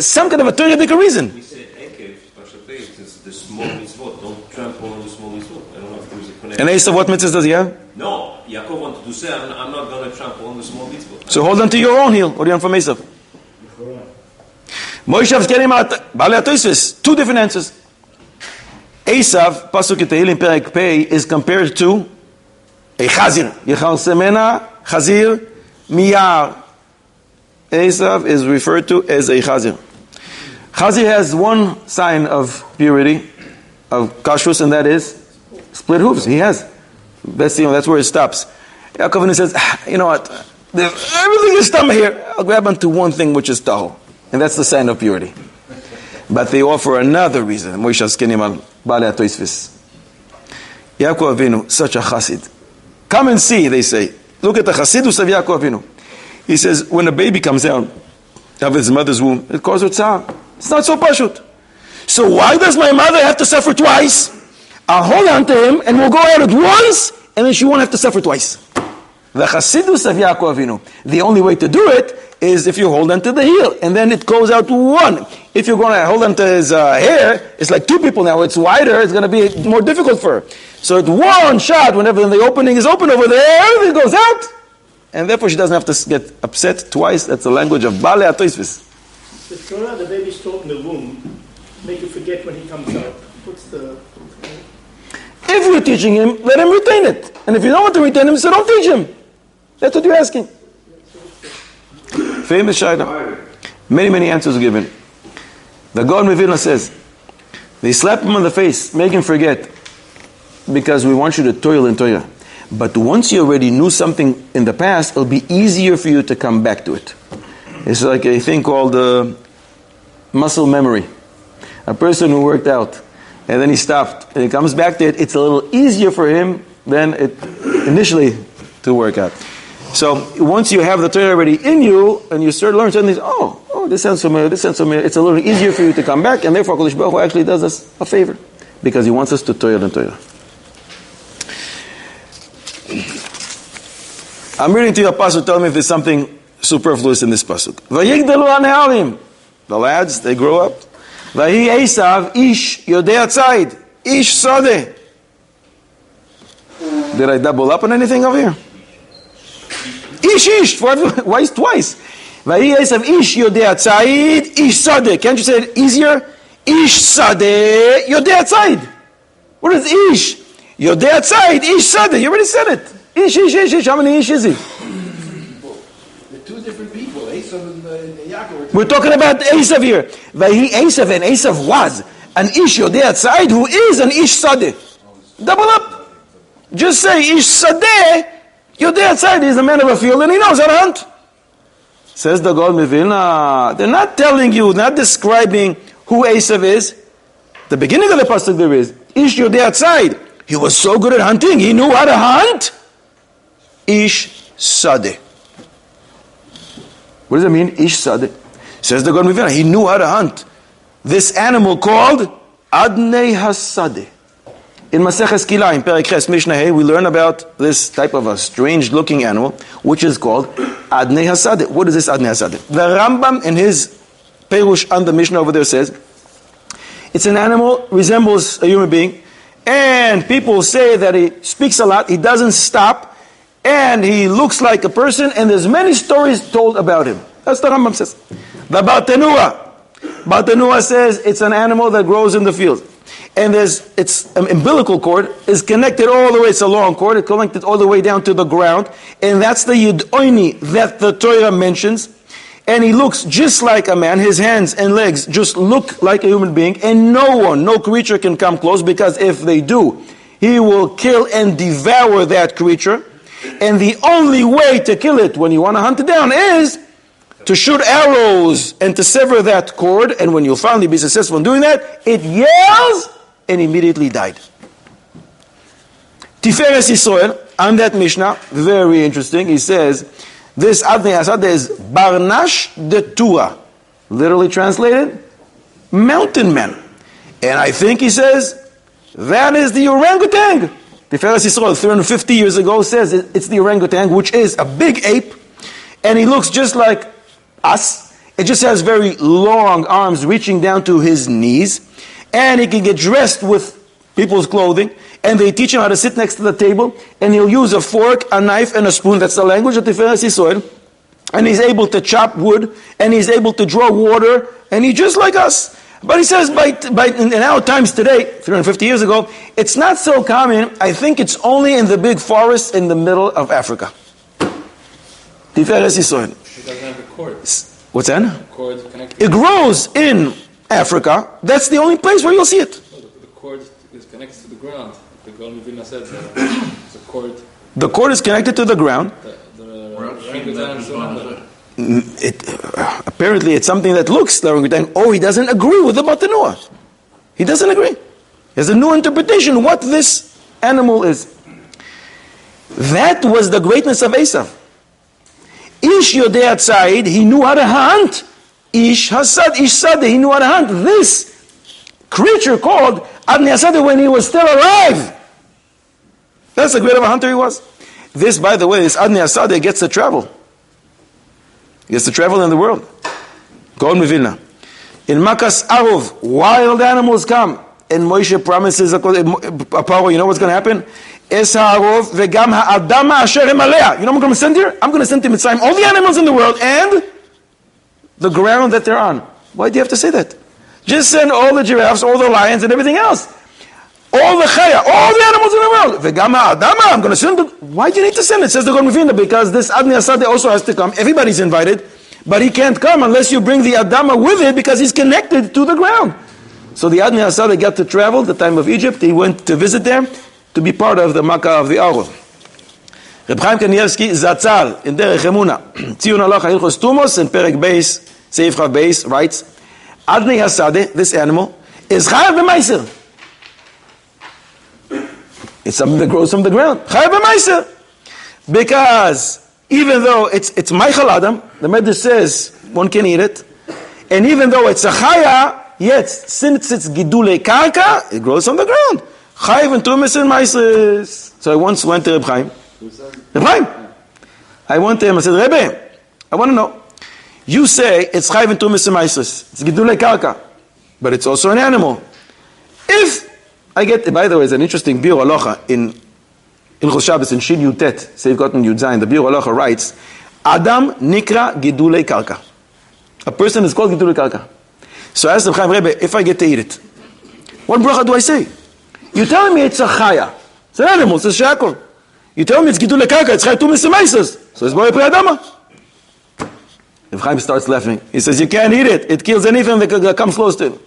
some kind of a Torah reason. We say Ekev, Parsha Pei, it's the small mitzvot. Don't trample on the small mitzvot. I don't know if there is a connection. And Esav, what mitzvahs does he have? No, Yaakov wanted to say, I'm not going to trample on the small mitzvot. So hold on to your own heel. What do you want from Esav? Moshe's getting out. Bale Ato Isves. Two different answers. Esav, Pasuk in Tehillim Perek Pei, is compared to a chazir. Yechal semena, chazir, miyar. Esav is referred to as a chazir. Chazir has one sign of purity, of kashrus, and that is split hooves. He has. That's where it stops. Yaakov Avinu says, you know what? Everything is stomach here. I'll grab onto one thing, which is taho. And that's the sign of purity. But they offer another reason. Moshe Askenim Bale Ato Isves. Yaakov Avinu, such a chassid. Come and see, they say. Look at the chassidus of Yaakov Avinu. He says, when a baby comes out of his mother's womb, it causes tzar. It's not so pashut. So why does my mother have to suffer twice? I'll hold on to him, and we'll go out at once, and then she won't have to suffer twice. The chassidus of Yaakov Avinu. The only way to do it is if you hold on to the heel, and then it goes out one. If you're going to hold on to his hair, it's like two people now. It's wider. It's going to be more difficult for her. So it's one shot. Whenever the opening is open over there, everything goes out. And therefore she doesn't have to get upset twice. That's the language of Bale Ato Isves. The Torah, the baby's taught in the womb, make you forget when he comes out. What's the... If you're teaching him, let him retain it. And if you don't want to retain him, so don't teach him. That's what you're asking. Famous Shaila. Many answers given. The God Vilna says, they slap him on the face, make him forget, because we want you to toil in Torah. But once you already knew something in the past, it'll be easier for you to come back to it. It's like a thing called muscle memory. A person who worked out, and then he stopped, and he comes back to it, it's a little easier for him than it initially to work out. So once you have the Torah already in you, and you start learning certain things, oh, this sounds familiar, it's a little easier for you to come back, and therefore HaKadosh Baruch Hu actually does us a favor, because he wants us to toil and Torah. I'm reading to you a pasuk. Tell me if there's something superfluous in this pasuk. Vayigdalu haneharim. The lads, they grow up. Vayi Esav ish yodei atzayid. Ish sadeh. Did I double up on anything over here? Ish. Why is twice? Vayi Esav ish yodei atzayid. Ish sadeh. Can't you say it easier? Ish sadeh yodei atzayid. What is ish? Yodei atzayid. Ish sadeh. You already said it. Ish. How many ish is he? They're two different people, Esav and Yaakov. We're talking about Esav here. Vahi Esav, and Esav was an ish yodei atzayid who is an ish sadeh. Double up. Just say, Ish Sadeh, you're there outside, he's a man of a field and he knows how to hunt. Says the Gaon Mivilna, they're not telling you, not describing who Esav is. The beginning of the pasuk there is, Ish Yodeh outside. He was so good at hunting, he knew how to hunt. Ish Sadeh. What does it mean, Ish Sadeh? Says the Gaon Mivilna, he knew how to hunt this animal called Adnei Hasadeh. In Maseches Kila, in Perek Ches Mishnah Hey, we learn about this type of a strange-looking animal, which is called Adnei Hasadeh. What is this Adnei Hasadeh? The Rambam, in his Perush on the Mishnah over there, says it's an animal, resembles a human being, and people say that he speaks a lot, he doesn't stop, and he looks like a person, and there's many stories told about him. That's the Rambam says. The Bartenura says it's an animal that grows in the field. And its umbilical cord is connected all the way, it's a long cord, it's connected all the way down to the ground, and that's the Yid'oini that the Torah mentions, and he looks just like a man, his hands and legs just look like a human being, and no creature can come close, because if they do, he will kill and devour that creature, and the only way to kill it when you want to hunt it down is to shoot arrows and to sever that cord, and when you'll finally be successful in doing that, it yells and immediately died. Tiferes Yisrael, on that Mishnah, very interesting, he says, this Adnei Hasadeh is Barnash de Tura, literally translated, mountain man. And I think he says, that is the orangutan. Tiferes Yisrael, 350 years ago, says it's the orangutan, which is a big ape, and he looks just like us. It just has very long arms reaching down to his knees, and he can get dressed with people's clothing, and they teach him how to sit next to the table, and he'll use a fork, a knife, and a spoon. That's the language of Tiferes Yisrael. And he's able to chop wood, and he's able to draw water, and he's just like us. But he says, in our times today, 350 years ago, it's not so common. I think it's only in the big forests in the middle of Africa. Tiferes Yisrael. It doesn't have a cord. What's that? Cord connected. It grows in Africa. That's the only place where you'll see it. The cord is connected to the ground. The Gaon Mivilna said it's a cord. The cord is connected to the ground. Apparently it's something that looks the orangutan. Oh, he doesn't agree with the Bartenura. He doesn't agree. He has a new interpretation what this animal is. That was the greatness of Esav. Ish Yodeh outside, he knew how to hunt. Ish Sadeh, he knew how to hunt. This creature called Adnei Hasadeh when he was still alive. That's the great of a hunter he was. This, by the way, this Adnei Hasadeh gets to travel. He gets to travel in the world. Gaon Mivilna. In Makas Arov, wild animals come. And Moshe promises a power. You know what's going to happen? Es ha'arov vegam ha'adama asher em alea. You know what I'm going to send here? I'm going to send to Mitzrayim all the animals in the world and the ground that they're on. Why do you have to say that? Just send all the giraffes, all the lions, and everything else. All the chaya, all the animals in the world. Vegam ha'adama, I'm going to send them. Why do you need to send it? Says the Gaon Mivilna, because this Adnei Hasadeh also has to come. Everybody's invited, but he can't come unless you bring the adama with it because he's connected to the ground. So the Adnei Hasadeh got to travel the time of Egypt. He went to visit them to be part of the Makkah of the Arov. Reb Chaim Kanievsky Zatzal in Derech Emuna Tziyun Halacha Hilchos Tumos in Perek Beis Seif Chav Beis writes, Adnei Hasadeh, this animal, is chayav b'maiser. It's something that grows from the ground. Chayav b'maiser, because even though it's Meichel Adam, the Medrash says one can eat it, and even though it's a chaya, yet since it's gidulei karka, it grows from the ground. Chayav and Tumis and Maisres. So I once went to Reb Chaim. Reb Chaim. I went to him. I said, Rebbe, I want to know. You say it's Chayav and Tumis and Maisres. It's gidulei karka, but it's also an animal. If I get, by the way, it's an interesting biur halacha in Hilchos Shabbos in Shin Yutet, Seif Gotten Yud Zayin. The biur halacha writes, Adam nikra gidulei karka. A person is called gidulei karka. So I asked Reb Chaim, Rebbe, if I get to eat it, what bracha do I say? You're telling me it's a chaya. It's an animal, it's a shakol. You tell me it's gidulei karka, it's chayav tumis semaises. So it's borei pri adama. Reb Chaim starts laughing. He says, you can't eat it. It kills anything that comes close to it.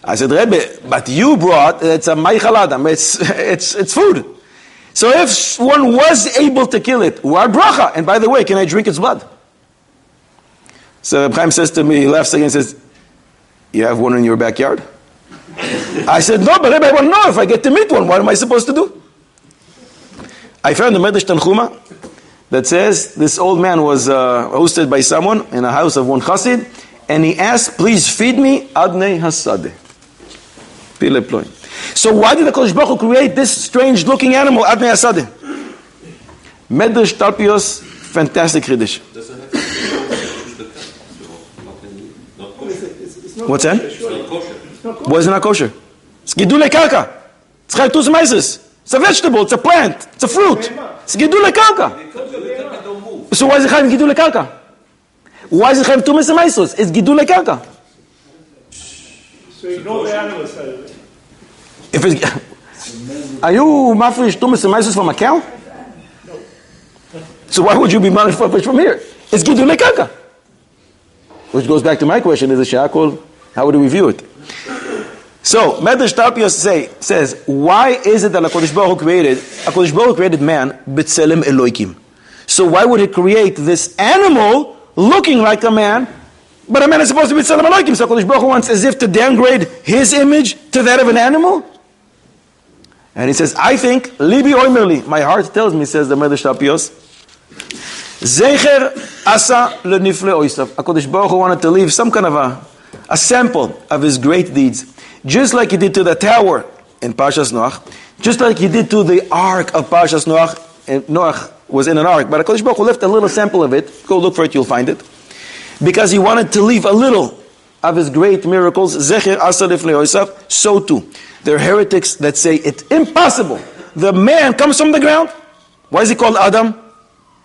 I said, Rebbe, but you brought, it's a meichel adam. It's food. So if one was able to kill it, what bracha? And by the way, can I drink its blood? So Reb Chaim says to me, he laughs again and says, you have one in your backyard? I said, no, but Rebbe, I want to know if I get to meet one, what am I supposed to do? I found a Medrash Tanchuma that says this old man was hosted by someone in a house of one chassid, and he asked, please feed me adnei hasadeh. Pile ploy. So why did the Kodesh Baruch Hu create this strange looking animal, adnei hasadeh? Medrash Talpios, fantastic Chiddush. Doesn't have to be not kosher. What's that? It's not kosher. Why is it not kosher? It's gidulei karka. It's chaytus meises. It's a vegetable, it's a plant, it's a fruit. It's gidulei karka. So why is it chayv gidulei karka? Why is it chayv tumas meisos? It's gidulei karka. So you know the animal side of it. If it's, are you mafresh tumas meisos from a cow? No. So why would you be mafresh from here? It's gidulei karka. Which goes back to my question: is a shakol? How do we view it? So Medrash Talpios says, why is it that HaKadosh Baruch Hu created man b'tselem Eloikim? So why would he create this animal looking like a man, but a man is supposed to be b'tselem Eloikim? So HaKadosh Baruch Hu wants as if to downgrade his image to that of an animal? And he says, I think, Libi Oimerli, my heart tells me, says the Medrash Talpios, Zecher asa lenifle oisav. HaKadosh Baruch Hu wanted to leave some kind of a sample of his great deeds. Just like he did to the tower in Parshas Noach, just like he did to the ark of Parshas Noach, and Noach was in an ark, but HaKadosh Baruch Hu left a little sample of it. Go look for it, you'll find it. Because he wanted to leave a little of his great miracles. Zecher asa lifnei Yosef. So too, there are heretics that say it's impossible. The man comes from the ground. Why is he called Adam?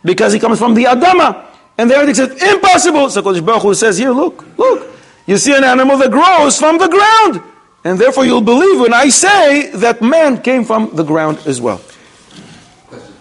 Because he comes from the Adama. And the heretics said, impossible. So HaKadosh Baruch Hu says, here, look. You see an animal that grows from the ground. And therefore you'll believe when I say that man came from the ground as well. Question.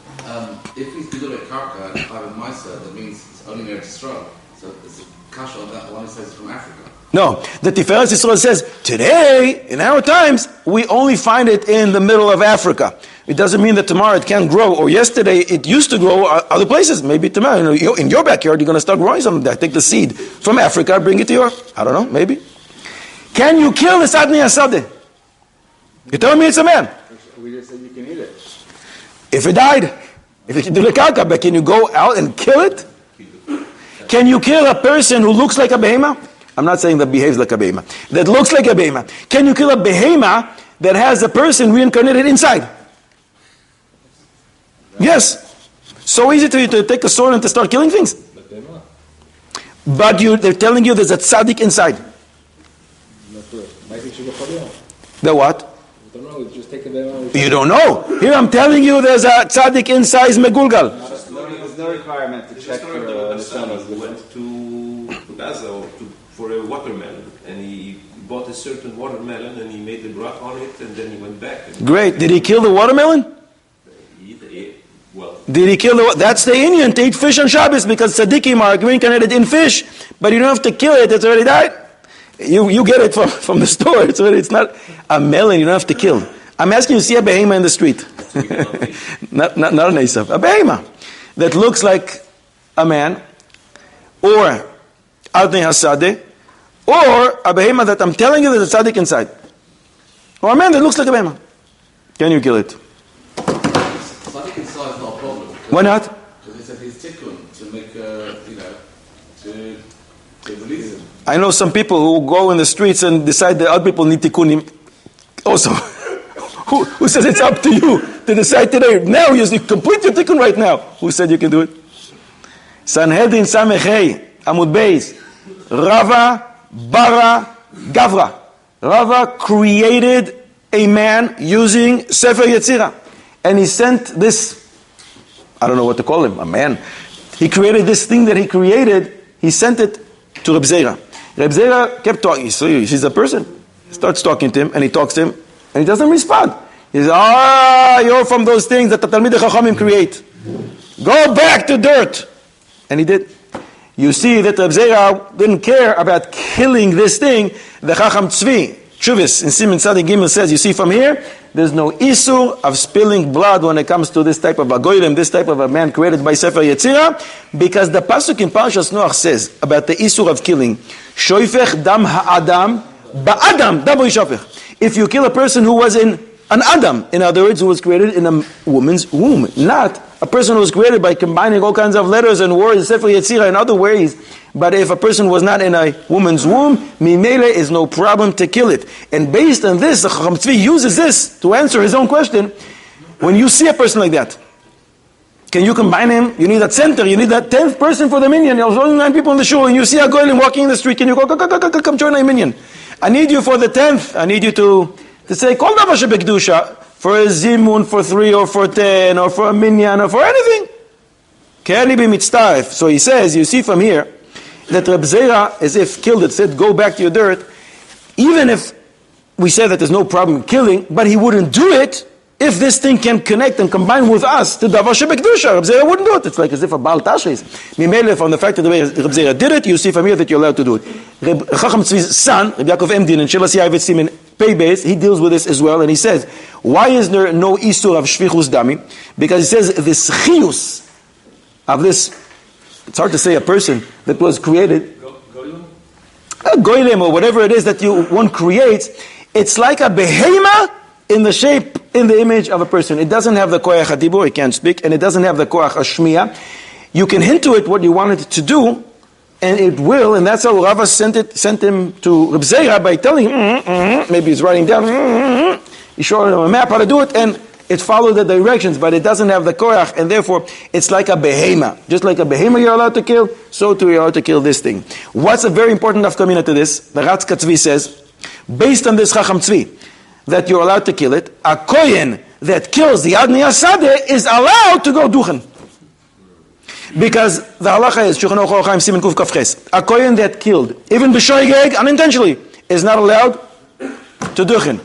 If he's Gidulei Karka and Chayv Maisa, that means it's only there to Yisrael. So it's a kasha on that one who says it's from Africa. No, the Tiferes Yisrael says, today, in our times, we only find it in the middle of Africa. It doesn't mean that tomorrow it can't grow, or yesterday it used to grow other places. Maybe tomorrow, in your backyard, you're going to start growing something there. Take the seed from Africa, bring it to your, I don't know, maybe. Can you kill this Adnei Hasadeh? You're telling me it's a man. We just said you can eat it. If it died, if you can do the karka, but can you go out and kill it? Can you kill a person who looks like a behema? I'm not saying that behaves like a behema. That looks like a behema. Can you kill a behema that has a person reincarnated inside? Yes. So easy to take a sword and to start killing things. But they're telling you there's a tzaddik inside. The what? You don't know. Here I'm telling you there's a tzaddik inside Megulgal. There's no requirement to check for the son. He went to Gaza for a watermelon, and he bought a certain watermelon, and he made the brach on it, and then he went back. Great. Did he kill the watermelon? Well, did he kill the? That's the Indian to eat fish on Shabbos because tzaddikim are reincarnated in fish, but you don't have to kill it. It's already died. You get it from the store. It's not a melon. You don't have to kill. I'm asking you to see a behema in the street, not an Esav, a behema that looks like a man, or Adnei Hasadeh, or a behema that I'm telling you there's a tzaddik inside, or a man that looks like a behema. Can you kill it? Tzaddik inside is not a problem. Why not? Because they said he's tikkun to make to release him. I know some people who go in the streets and decide that other people need tikkunim. Also, who says it's up to you to decide today? Now you complete your tikkun right now. Who said you can do it? Sanhedrin Samechei Amud Beis. Rava Bara Gavra. Rava created a man using Sefer Yetzirah, and he sent this. I don't know what to call him. A man. He created this thing that he created. He sent it to Reb Zera. Reb Zera kept talking. So he's a person. He starts talking to him, and he talks to him, and he doesn't respond. He says, you're from those things that the Talmidei Chachamim create. Go back to dirt. And he did. You see that Reb Zera didn't care about killing this thing. The Chacham Tzvi, Chuvis, in Siman Tzadi Gimel says, you see from here, there's no issue of spilling blood when it comes to this type of a goylem, this type of a man created by Sefer Yetzirah, because the pasuk in Parshas Noach says about the issue of killing, shoifech dam ha'adam ba'adam dam yishofech. If you kill a person who was in an Adam, in other words, who was created in a woman's womb, not a person who was created by combining all kinds of letters and words, Sefer Yetzirah in other ways. But if a person was not in a woman's womb, mimele is no problem to kill it. And based on this, the Chacham Tzvi uses this to answer his own question. When you see a person like that, can you combine him? You need a center, you need that 10th person for the minyan. There's only 9 people in the shul, and you see a goylem walking in the street, can you go, come join my minyan? I need you for the 10th. I need you to say, Kol davar shebekdusha, for a zimun, for 3 or for 10, or for a minyan, or for anything. Keli b'mitztaref. So he says, you see from here, that Reb Zera, as if killed it, said, go back to your dirt. Even if we say that there's no problem killing, but he wouldn't do it if this thing can connect and combine with us to davar shebekdusha. Reb Zera wouldn't do it. It's like as if a Baal Tashris. Mimele, from the fact that the way Reb Zera did it, you see from here that you're allowed to do it. Chacham Tzvi's son, Reb Yaakov Emdin, and Shelas Yavet Simen Pei Beis, he deals with this as well, and he says, why is there no isur of shvichus dami? Because he says this chiyus of this, it's hard to say a person that was created, a goylem or whatever it is that one creates, it's like a behema in the shape, in the image of a person. It doesn't have the koyach hadibur, it can't speak, and it doesn't have the koyach hashmiya. You can hint to it what you want it to do, and it will, and that's how Rava sent him to Reb Zera by telling him, maybe he's writing down, he showed him a map how to do it, and it followed the directions, but it doesn't have the koyach, and therefore it's like a behema. Just like a behema you're allowed to kill, so too you're allowed to kill this thing. What's a very important nafkamina to this? The Ratzka Tzvi says, based on this Chacham Tzvi, that you're allowed to kill it, a kohen that kills the Adnei Asadeh is allowed to go duchen. Because the halacha is, Shulchan Aruch Chaim Siman Kuf Kaf Ches, a kohen that killed, even b'shoigeg, unintentionally, is not allowed to duchen.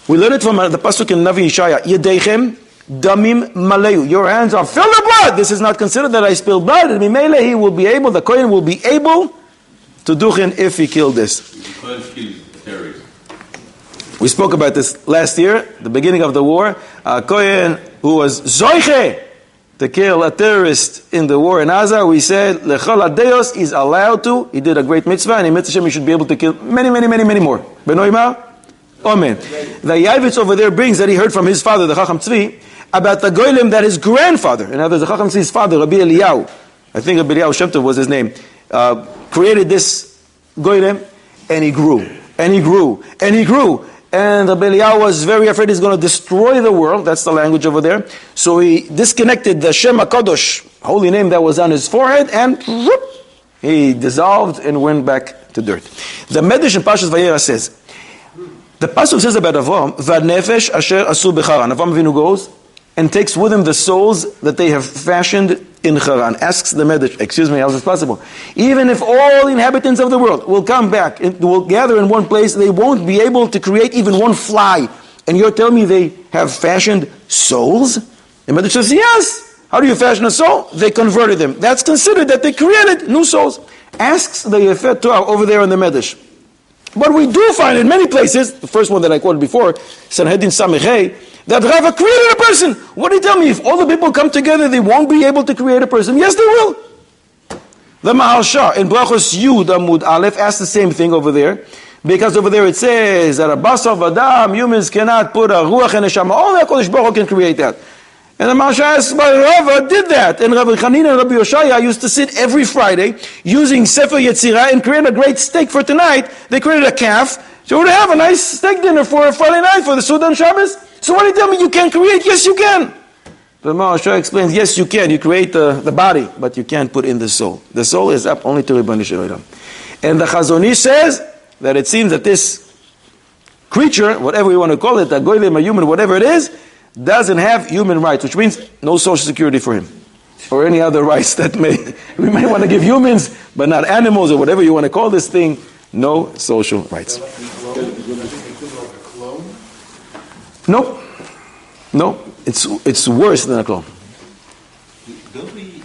We learn it from the pasuk in Navi Yishaya, Yedeichem damim maleu. Your hands are filled with blood. This is not considered that I spilled blood. And Mimele, he will be able, the kohen will be able to duchen if he killed this. We spoke about this last year, the beginning of the war. A kohen who was zoiche to kill a terrorist in the war in Gaza, we said, Lechol Adeos is allowed to. He did a great mitzvah, and in mitzvah he should be able to kill many more. Benoima? Amen. The Yavitz over there brings that he heard from his father, the Chacham Tzvi, about the goylem that his grandfather, in other words, the Chacham Tzvi's father, Rabbi Eliyahu, I think Rabbi Eliyahu Shem Tov was his name, created this goylem, and he grew, and he grew, and he grew. And Rabbi Eliyahu was very afraid he's going to destroy the world. That's the language over there. So he disconnected the Shem HaKadosh, holy name that was on his forehead, and whoop, he dissolved and went back to dirt. The Medrash in Parshas Vayera says, the pasuk says about Avram, "V'nefesh asher asu b'charan." Avram Avinu goes and takes with him the souls that they have fashioned in Haran. Asks the Medrash, excuse me, how is this possible? Even if all inhabitants of the world will come back, will gather in one place, they won't be able to create even one fly. And you're telling me they have fashioned souls? The Medrash says, yes. How do you fashion a soul? They converted them. That's considered that they created new souls. Asks the Yefet Torah over there in the Medrash. But we do find in many places, the first one that I quoted before, Sanhedrin Samechei, that Rava created a person. What do you tell me? If all the people come together, they won't be able to create a person? Yes, they will. The Maharsha in Brachos Yud Amud Aleph asks the same thing over there, because over there it says that a basar v'adam, humans cannot put a ruach and a neshama. Only HaKadosh Baruch Hu can create that. And the Maharsha asks, but Rava did that. And Rabbi Chanina and Rabbi Yoshaya used to sit every Friday using Sefer Yetzirah and create a great steak for tonight. They created a calf. So we'd have a nice steak dinner for a Friday night for the Sudan Shabbos. So what do you tell me you can't create? Yes, you can. The Maharsha explains, yes, you can. You create the body, but you can't put in the soul. The soul is up only to Ribbon Shalom. And the Chazon Ish says that it seems that this creature, whatever you want to call it, a goylem, a human, whatever it is, doesn't have human rights, which means no social security for him. Or any other rights that we may want to give humans, but not animals or whatever you want to call this thing. No social rights. No. No. It's worse than a clone. Don't we,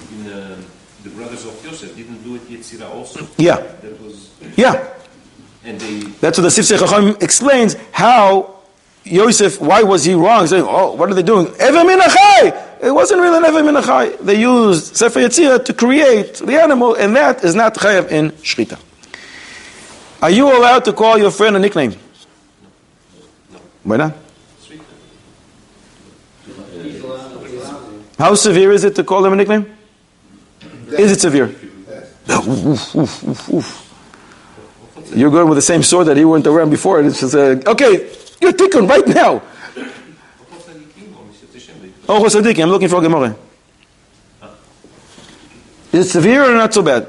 the brothers of Yosef, didn't do it Yetzirah also? Yeah. That was... Yeah. And they... That's what the Sifsei Chacham explains, how Yosef, why was he wrong? Saying, oh, what are they doing? Ever min achai! It wasn't really an ever min achai. They used Sefer Yetzirah to create the animal, and that is not chayav in shchita. Are you allowed to call your friend a nickname? No. Why not? How severe is it to call him a nickname? Is it severe? Oof, oof, oof, oof. You're going with the same sword that he went around before, and it's just okay, you're tikkun right now. Oh, Chosadiki, I'm looking for a Gemara. Is it severe or not so bad?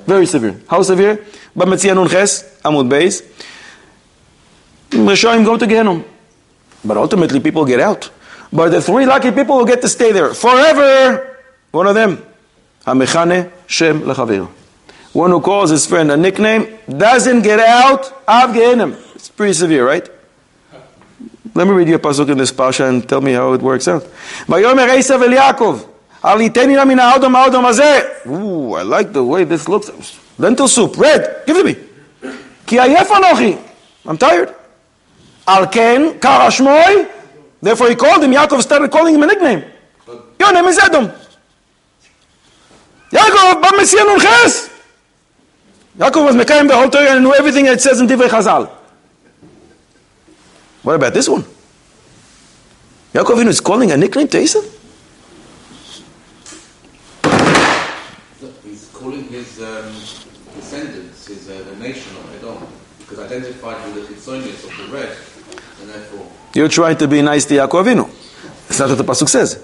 Very severe. How severe? B'Metzia Nun Ches, Amud Beis. Rishonim go to Gehenom. But ultimately people get out. But the three lucky people will get to stay there forever. One of them, Hamechane Shem Lechaver. One who calls his friend a nickname doesn't get out of Gehenom. It's pretty severe, right? Let me read you a pasuk in this Parsha and tell me how it works out. Vayomer Esav El Yaakov, Aliteni la min ha'adam ha'adam hazeh. Ooh, I like the way this looks. Lentil soup, red. Give it to me. Ki ayef anochi. I'm tired. Al ken kara shmoi. Therefore he called him. Yaakov started calling him a nickname. Your name is Edom. Yaakov, B'Metzia Nun Ches. Yaakov was mekayim the whole Torah and knew everything that it says in Divrei Chazal. What about this one? Yaakov Avinu is calling a nickname to Esau? He's calling his descendants, his the nation of Edom, because identified with the Chitzonius of the red, and therefore... You're trying to be nice to Yaakov Avinu. That's not what the pasuk says.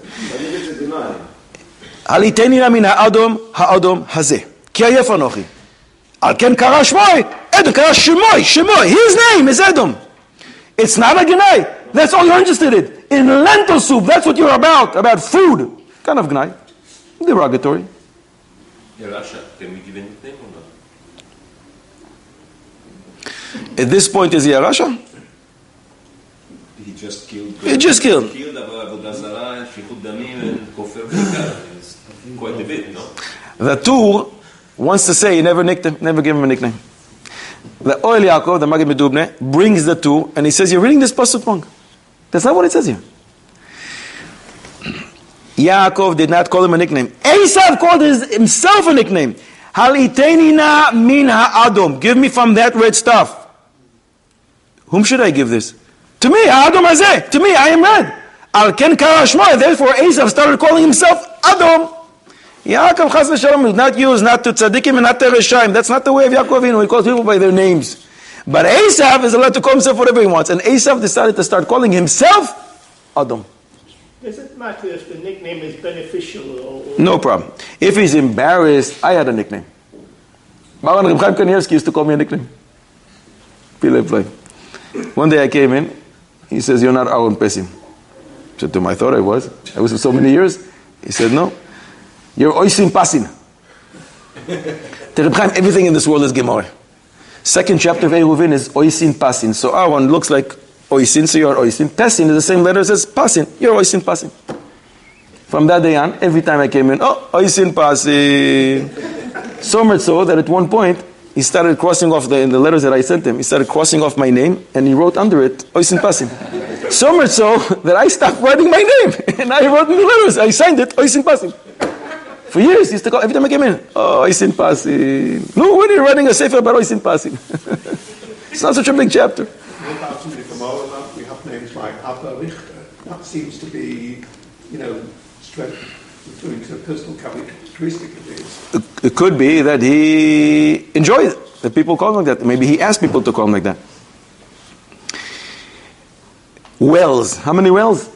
Haliteni la min ha'adam ha'adam hazeh. Ki ayef anochi. Al ken kara shmoi. Edom kara shmoi. Shmoi. His name is Edom. It's not a gnai. That's all you're interested in lentil soup. That's what you're about food. Kind of gnai. Derogatory. Rasha, can we give a nickname or not? At this point, is he a Rasha? He just killed. He just killed. Killed Avodah Zarah and Shfichut Damim and Kofer V'Ikar. It's quite a bit, no? The Tur wants to say he never give him a nickname. The Oel Yaakov, the Maggid Medubne, brings the two, and he says, you're reading this pasuk wrong. That's not what it says here. Yaakov did not call him a nickname. Esav called himself a nickname. Haliteinina min ha'adam. Give me from that red stuff. Whom should I give this? To me, ha'adam hazeh. To me, I am red. Al ken kara shmoi. Therefore, Esav started calling himself Adam. Yaakov Chas v'Shalom is not used not to tzaddikim and not to reshaim. That's not the way of Yaakov Avinu. He calls people by their names. But Esav is allowed to call himself whatever he wants. And Esav decided to start calling himself Adam. Does it matter if the nickname is beneficial or... No problem. If he's embarrassed, I had a nickname. Maran Reb Chaim Kanievsky used to call me a nickname. One day I came in, he says, you're not Aaron Pesim. I said to him, I thought I was. I was for so many years. He said, no. You're Oisin Pasin. Reb Chaim, everything in this world is Gemara. Second chapter of Eruvin is Oisin Pasin. So Aaron looks like Oisin, so you're Oisin. Pasin is the same letters as Pasin. You're Oisin Pasin. From that day on, every time I came in, Oisin Pasin. So much so that at one point, he started crossing off in the letters that I sent him. He started crossing off my name, and he wrote under it, Oisin Pasin. So much so that I stopped writing my name. And I wrote in the letters, I signed it, Oisin Pasin. For years, he used to call, every time I came in, Oisin Pasin. No, when you're writing a sefer about Oisin Pasin. It's not such a big chapter. We have names like Abba Richter. That seems to be, strength referring to a personal characteristic of his. It could be that he enjoyed it, that people call him like that. Maybe he asked people to call him like that. Wells. How many wells?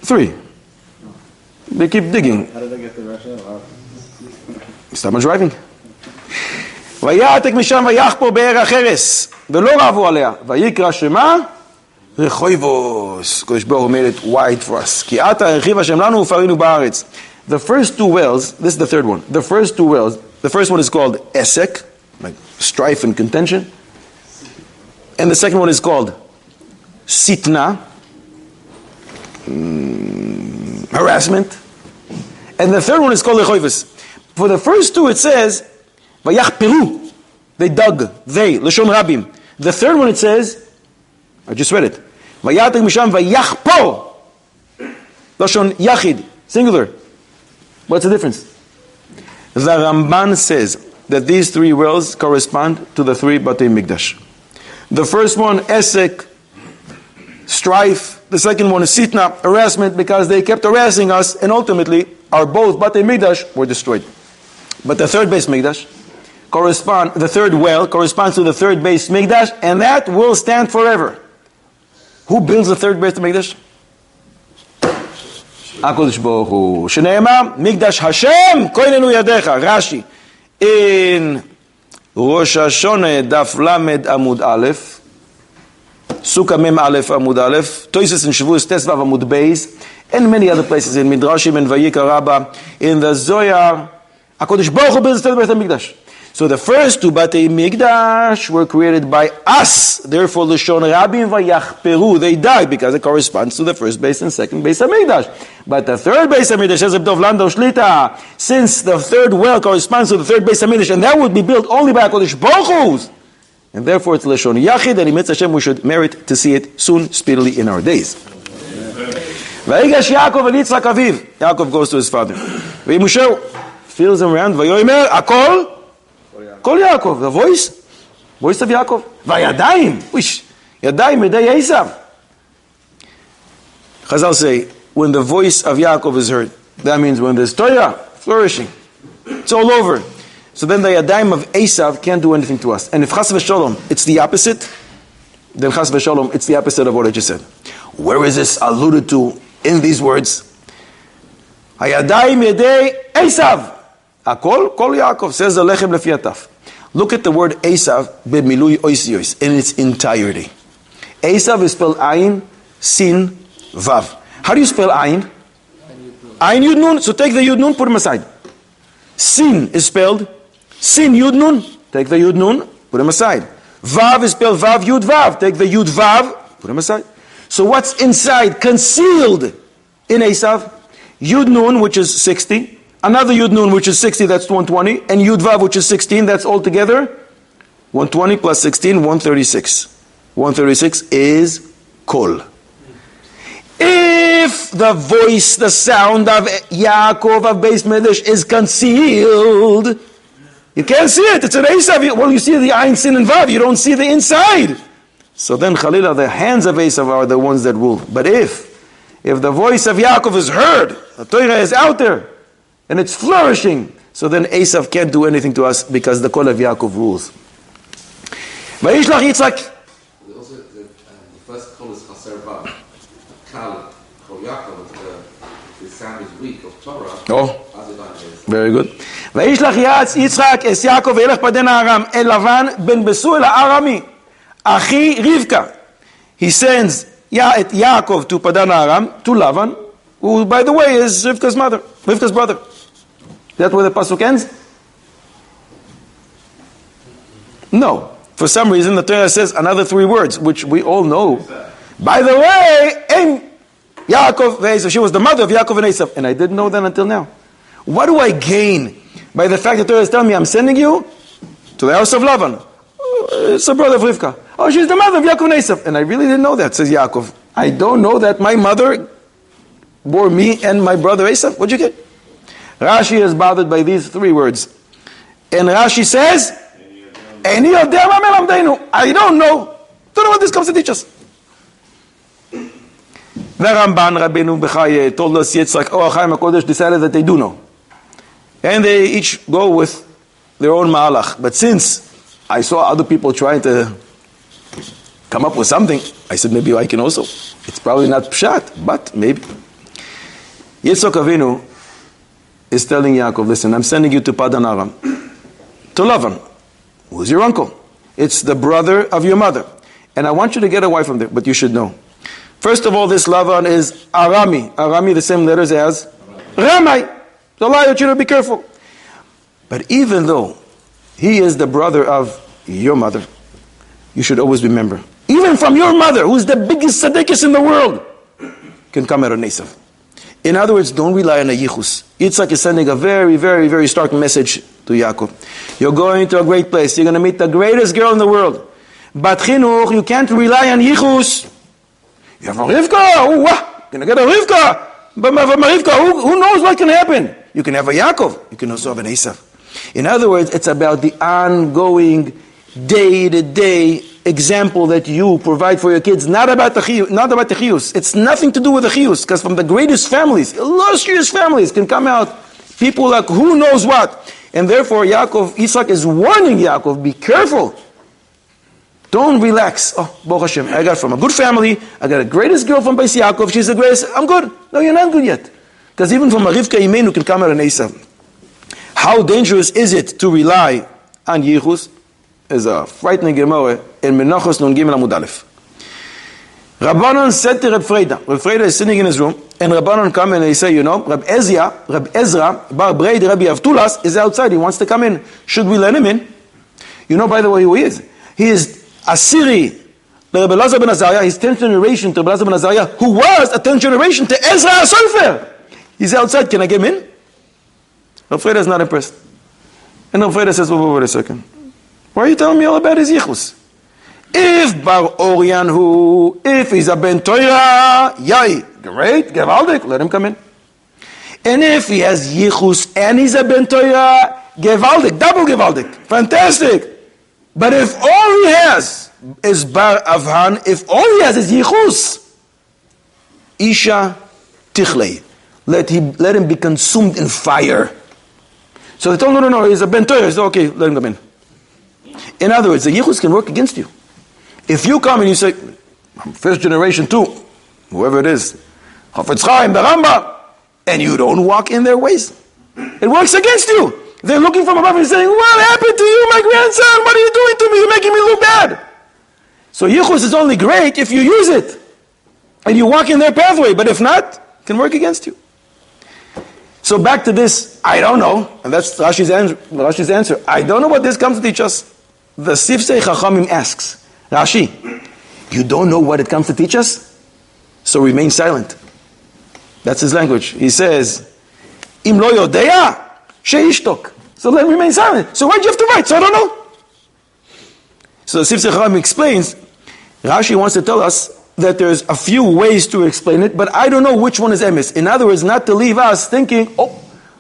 3. They keep digging. How did they get the Russia? Stop driving. ויעתק משם ויחפור באר החרס ולא רבו עליה ויקרא שמה רחויבוס. קדוש ברוך הוא made it wide for us. כי עתה הרחיב השם לנו ופרינו בארץ. The first 2 wells, this is the third one. The first 2 wells, the first one is called Esek, like strife and contention. And the second one is called Sitna, harassment. And the third one is called Rechoivus. For the first 2 it says, Vayach Peru. They dug. They, Lashon Rabim. The third one it says, I just read it. Vayatag misham vayachpo. Lashon yachid, singular. What's the difference? The Ramban says that these three wells correspond to the three Batei Mikdash. The first one, esek, strife. The second one is sitna, harassment, because they kept harassing us, and ultimately, our both Batei Mikdash were destroyed. But the third base Mikdash the third well corresponds to the third base Mikdash, and that will stand forever. Who builds the third base Mikdash? HaKadosh Baruch Hu. Shneimar, Mikdash Hashem, koinenu yadecha. Rashi. In Rosh Hashanah, Daf Lamed Amud Aleph, Sukkah Mem Aleph Amud Aleph, Toises in Shavuos Tesvav Amud Beis, and many other places in Midrashim and Vayikra Rabbah, in the Zohar, HaKadosh Baruch Hu builds the third base Mikdash. So the first two Batei Mikdash were created by us. Therefore, Lashon Rabim Vayachperu, they died because it corresponds to the first base and second base of Mikdash. But the third base of Mikdash, says Dov Lando Shlita, since the third well corresponds to the third base of Mikdash, and that would be built only by HaKadosh Baruch Hu, and therefore it's Lashon Yachid, and in Mitzvah Hashem we should merit to see it soon, speedily in our days. Vayigash Yaakov and Yitzchak Aviv. Yaakov goes to his father. Vayimusher feels him around. Vayomer Akol. Kol Yaakov, the voice of Yaakov. Vayadayim, Yadayim Yedei Esav. Chazal say, when the voice of Yaakov is heard, that means when there's Torah flourishing, it's all over. So then the Yadayim of Esav can't do anything to us. And if Chas v'Sholom, it's the opposite, then Chas v'Sholom, it's the opposite of what I just said. Where is this alluded to in these words? Hayadayim Yedei Esav. Akol, Kol Yaakov, says the Lechem Lefi Ataf. Look at the word Esav, B'milui Oisios, in its entirety. Esav is spelled Ayin, Sin, Vav. How do you spell Ayin? Ayin Yud Nun. So take the Yud Nun, put him aside. Sin is spelled Sin Yud Nun. Take the Yud Nun, put him aside. Vav is spelled Vav Yud Vav. Take the Yud Vav, put him aside. So what's inside, concealed in Esav? Yud Nun, which is 60. Another Yud Nun, which is 60, that's 120. And Yud Vav, which is 16, that's altogether 120 plus 16, 136. 136 is Kol. If the voice, the sound of Yaakov of Beis Mikdash is concealed, you can't see it. It's an Esav. Well, you see the Ayin, Sin, and Vav. You don't see the inside. So then, Chalila, the hands of Esav are the ones that rule. But if the voice of Yaakov is heard, the Torah is out there, and it's flourishing, so then Esav can't do anything to us because the Kol of Yaakov rules. Vayishlach Yitzchak. Also, the first Kol is Chaser Vav. Kal, Kol Yaakov, the sound is weak of Torah. Oh, very good. Vayishlach Yitzchak es Yaakov elech paden Aram el Lavan ben Besu el Arami Achi Rivka. He sends Yaakov to Padan Aram to Lavan, who, by the way, is Rivka's brother. That's where the pasuk ends? No. For some reason, the Torah says another three words, which we all know. By the way, Yaakov ve'Esav. She was the mother of Yaakov and Esav. And I didn't know that until now. What do I gain by the fact that the Torah is telling me I'm sending you to the house of Lavan? It's the brother of Rivka. Oh, she's the mother of Yaakov and Esav. And I really didn't know that, says Yaakov. I don't know that my mother bore me and my brother Esav. What'd you get? Rashi is bothered by these three words. And Rashi says, I don't know what this comes to teach us. The Ramban, Rabbeinu Bechai, told us Yitzchak, Chaim HaKodesh decided that they do know. And they each go with their own ma'alach. But since I saw other people trying to come up with something, I said maybe I can also. It's probably not pshat, but maybe. Yitzchak Avinu is telling Yaakov, listen, I'm sending you to Padan Aram, to Lavan, who's your uncle. It's the brother of your mother. And I want you to get a wife from there, but you should know. First of all, this Lavan is Arami. Arami, the same letters as Ramai. So I want you to be careful. But even though he is the brother of your mother, you should always remember, even from your mother, who's the biggest tzaddikus in the world, can come out of Esav. In other words, don't rely on a Yichus. Yitzchak is sending a very, very, very stark message to Yaakov. You're going to a great place. You're going to meet the greatest girl in the world. But chinuch, you can't rely on Yichus. You have a Rivka, oh, wow, gonna get a Rivka. But from a Rivka, who knows what can happen? You can have a Yaakov, you can also have an Esav. In other words, it's about the ongoing, day-to-day example that you provide for your kids, not about the chiyus. It's nothing to do with the chiyus, because from the greatest families, illustrious families, can come out people like who knows what. And therefore, Yitzchak is warning Yaakov, be careful. Don't relax. Oh, Baruch Hashem, I got from a good family, I got the greatest girl from Beis Yaakov, she's the greatest, I'm good. No, you're not good yet. Because even from a Rivka Imenu can come out an Esav. How dangerous is it to rely on Yichus? Is a frightening Gemara in Menachos Nun Gimel Amud Aleph. Rabbanon said to Reb Freida. Reb Freida is sitting in his room, and Rabbanon come and they say, Reb Ezra, Bar Breid, Rabbi Avtulas is outside. He wants to come in. Should we let him in? By the way, who he is? He is Asiri, the Rebbe Elazar ben Azariah, his 10th generation to Rebbe Elazar ben Azariah, who was a 10th generation to Ezra HaSofer. He's outside. Can I get him in? Reb Freida is not impressed. And Reb Freida says, wait a second. Why are you telling me all about his Yichus? If Bar Oryan if he's a Ben Torah, yay, great, Gevaldik, let him come in. And if he has Yichus and he's a Ben Torah, Gevaldik, double Gevaldik, fantastic. But if all he has is Bar Avhan, if all he has is Yichus, Isha Tichlei, let him be consumed in fire. So they told him, no, he's a Ben Torah, he said, okay, let him come in. In other words, the Yichus can work against you. If you come and you say, I'm first generation too, whoever it is, Chafetz Chaim, the Rambam, and you don't walk in their ways, it works against you. They're looking from above and saying, what happened to you, my grandson? What are you doing to me? You're making me look bad. So Yichus is only great if you use it and you walk in their pathway, but if not, it can work against you. So back to this, I don't know, and that's Rashi's answer. I don't know what this comes to teach us. The Sifsei Chachamim asks, Rashi, you don't know what it comes to teach us? So remain silent. That's his language. He says, Im lo yodea, sheishtok. So let him remain silent. So why'd you have to write? So I don't know. So the Sifsei Chachamim explains, Rashi wants to tell us that there's a few ways to explain it, but I don't know which one is emes. In other words, not to leave us thinking,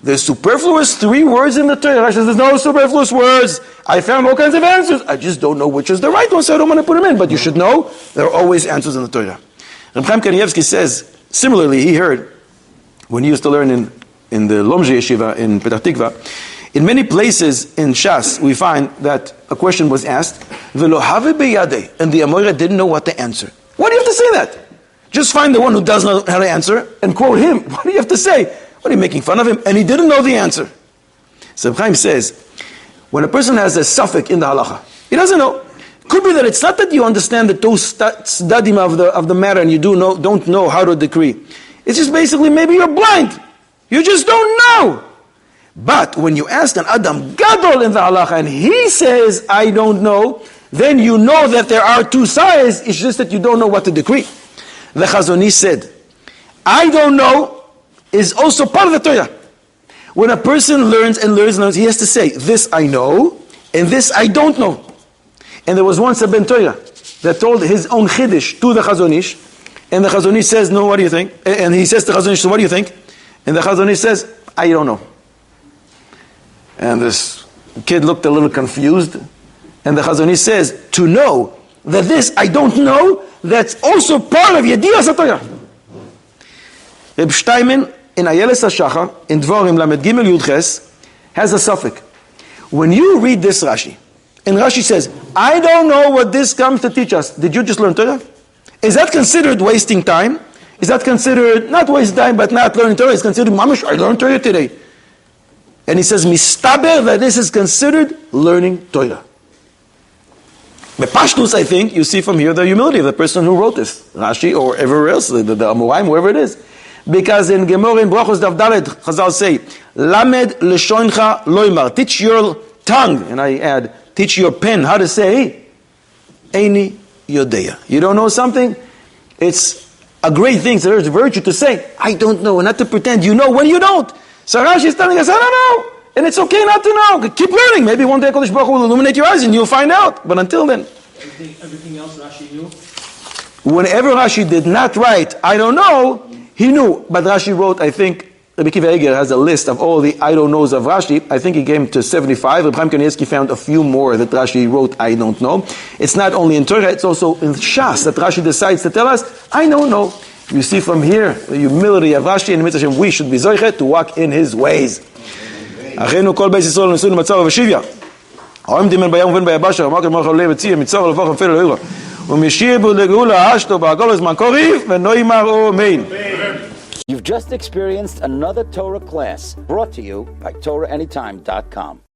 there's superfluous 3 words in the Torah. Rashi says, there's no superfluous words. I found all kinds of answers. I just don't know which is the right one, so I don't want to put them in. But you should know, there are always answers in the Torah. Reb Chaim Kanievsky says, similarly, he heard, when he used to learn in the Lomje Yeshiva in Petah Tikva, in many places in Shas, we find that a question was asked, V'lo have beyadeh, and the Amora didn't know what to answer. Why do you have to say that? Just find the one who doesn't know how to answer and quote him. What do you have to say? What are you making fun of him? And he didn't know the answer. So Chaim says, when a person has a suffix in the halacha, he doesn't know. Could be that it's not that you understand the tzadim of the matter and you don't know how to decree. It's just basically maybe you're blind. You just don't know. But when you ask an Adam Gadol in the halacha and he says, I don't know, then you know that there are 2 sides, it's just that you don't know what to decree. The Chazon Ish said, I don't know is also part of the Torah. When a person learns and learns, he has to say, this I know, and this I don't know. And there was once a Ben Torah that told his own Chiddush to the Chazon Ish, and the Chazon Ish says, no, what do you think? And he says to Chazon Ish, so what do you think? And the Chazon Ish says, I don't know. And this kid looked a little confused, and the Chazon Ish says, to know that this I don't know, that's also part of Yediyas HaTorah. Reb Steinman in Ayeles HaShachar, in Dvorim Lamed Gimel Yud Ches, has a suffix. When you read this Rashi, and Rashi says, I don't know what this comes to teach us. Did you just learn Torah? Is that considered wasting time? Is that considered not waste time, but not learning Torah? It's considered, Mamish, I learned Torah today. And he says, Mistaber, that this is considered learning Torah. The Pashtus, I think, you see from here the humility of the person who wrote this. Rashi or whoever else, the Amoraim, whoever it is. Because in Gemara in Brachos Daf Dalet, Chazal say, Lamed leshoncha loymar. Teach your tongue, and I add, teach your pen how to say, Eini yodeya. You don't know something? It's a great thing. So there's a virtue to say, I don't know, and not to pretend you know when you don't. So Rashi is telling us, I don't know. And it's okay not to know. Keep learning. Maybe one day HaKadosh Baruch Hu will illuminate your eyes and you'll find out. But until then, Everything else Rashi knew? Whenever Rashi did not write, I don't know, he knew. But Rashi wrote, I think, Rabbi Kiva Eger has a list of all the I don't knows of Rashi. I think he came to 75. Reb Chaim Kanievsky found a few more that Rashi wrote, I don't know. It's not only in Torah, it's also in Shas that Rashi decides to tell us, I don't know. You see from here, the humility of Rashi, and Mitzvah Hashem, we should be zoichet to walk in his ways. Achenu kol beis Yisrael nesuin b'matzav v'shivya. Ha'om dimen b'yam uven b'yabasha, ha'makar malchal lev etziyah, mitzav l'vach ha'fel l'oira. U'mishibu l'geula ha'ashto ba'agol zman koriv, v'noimar omein. You've just experienced another Torah class brought to you by TorahAnytime.com.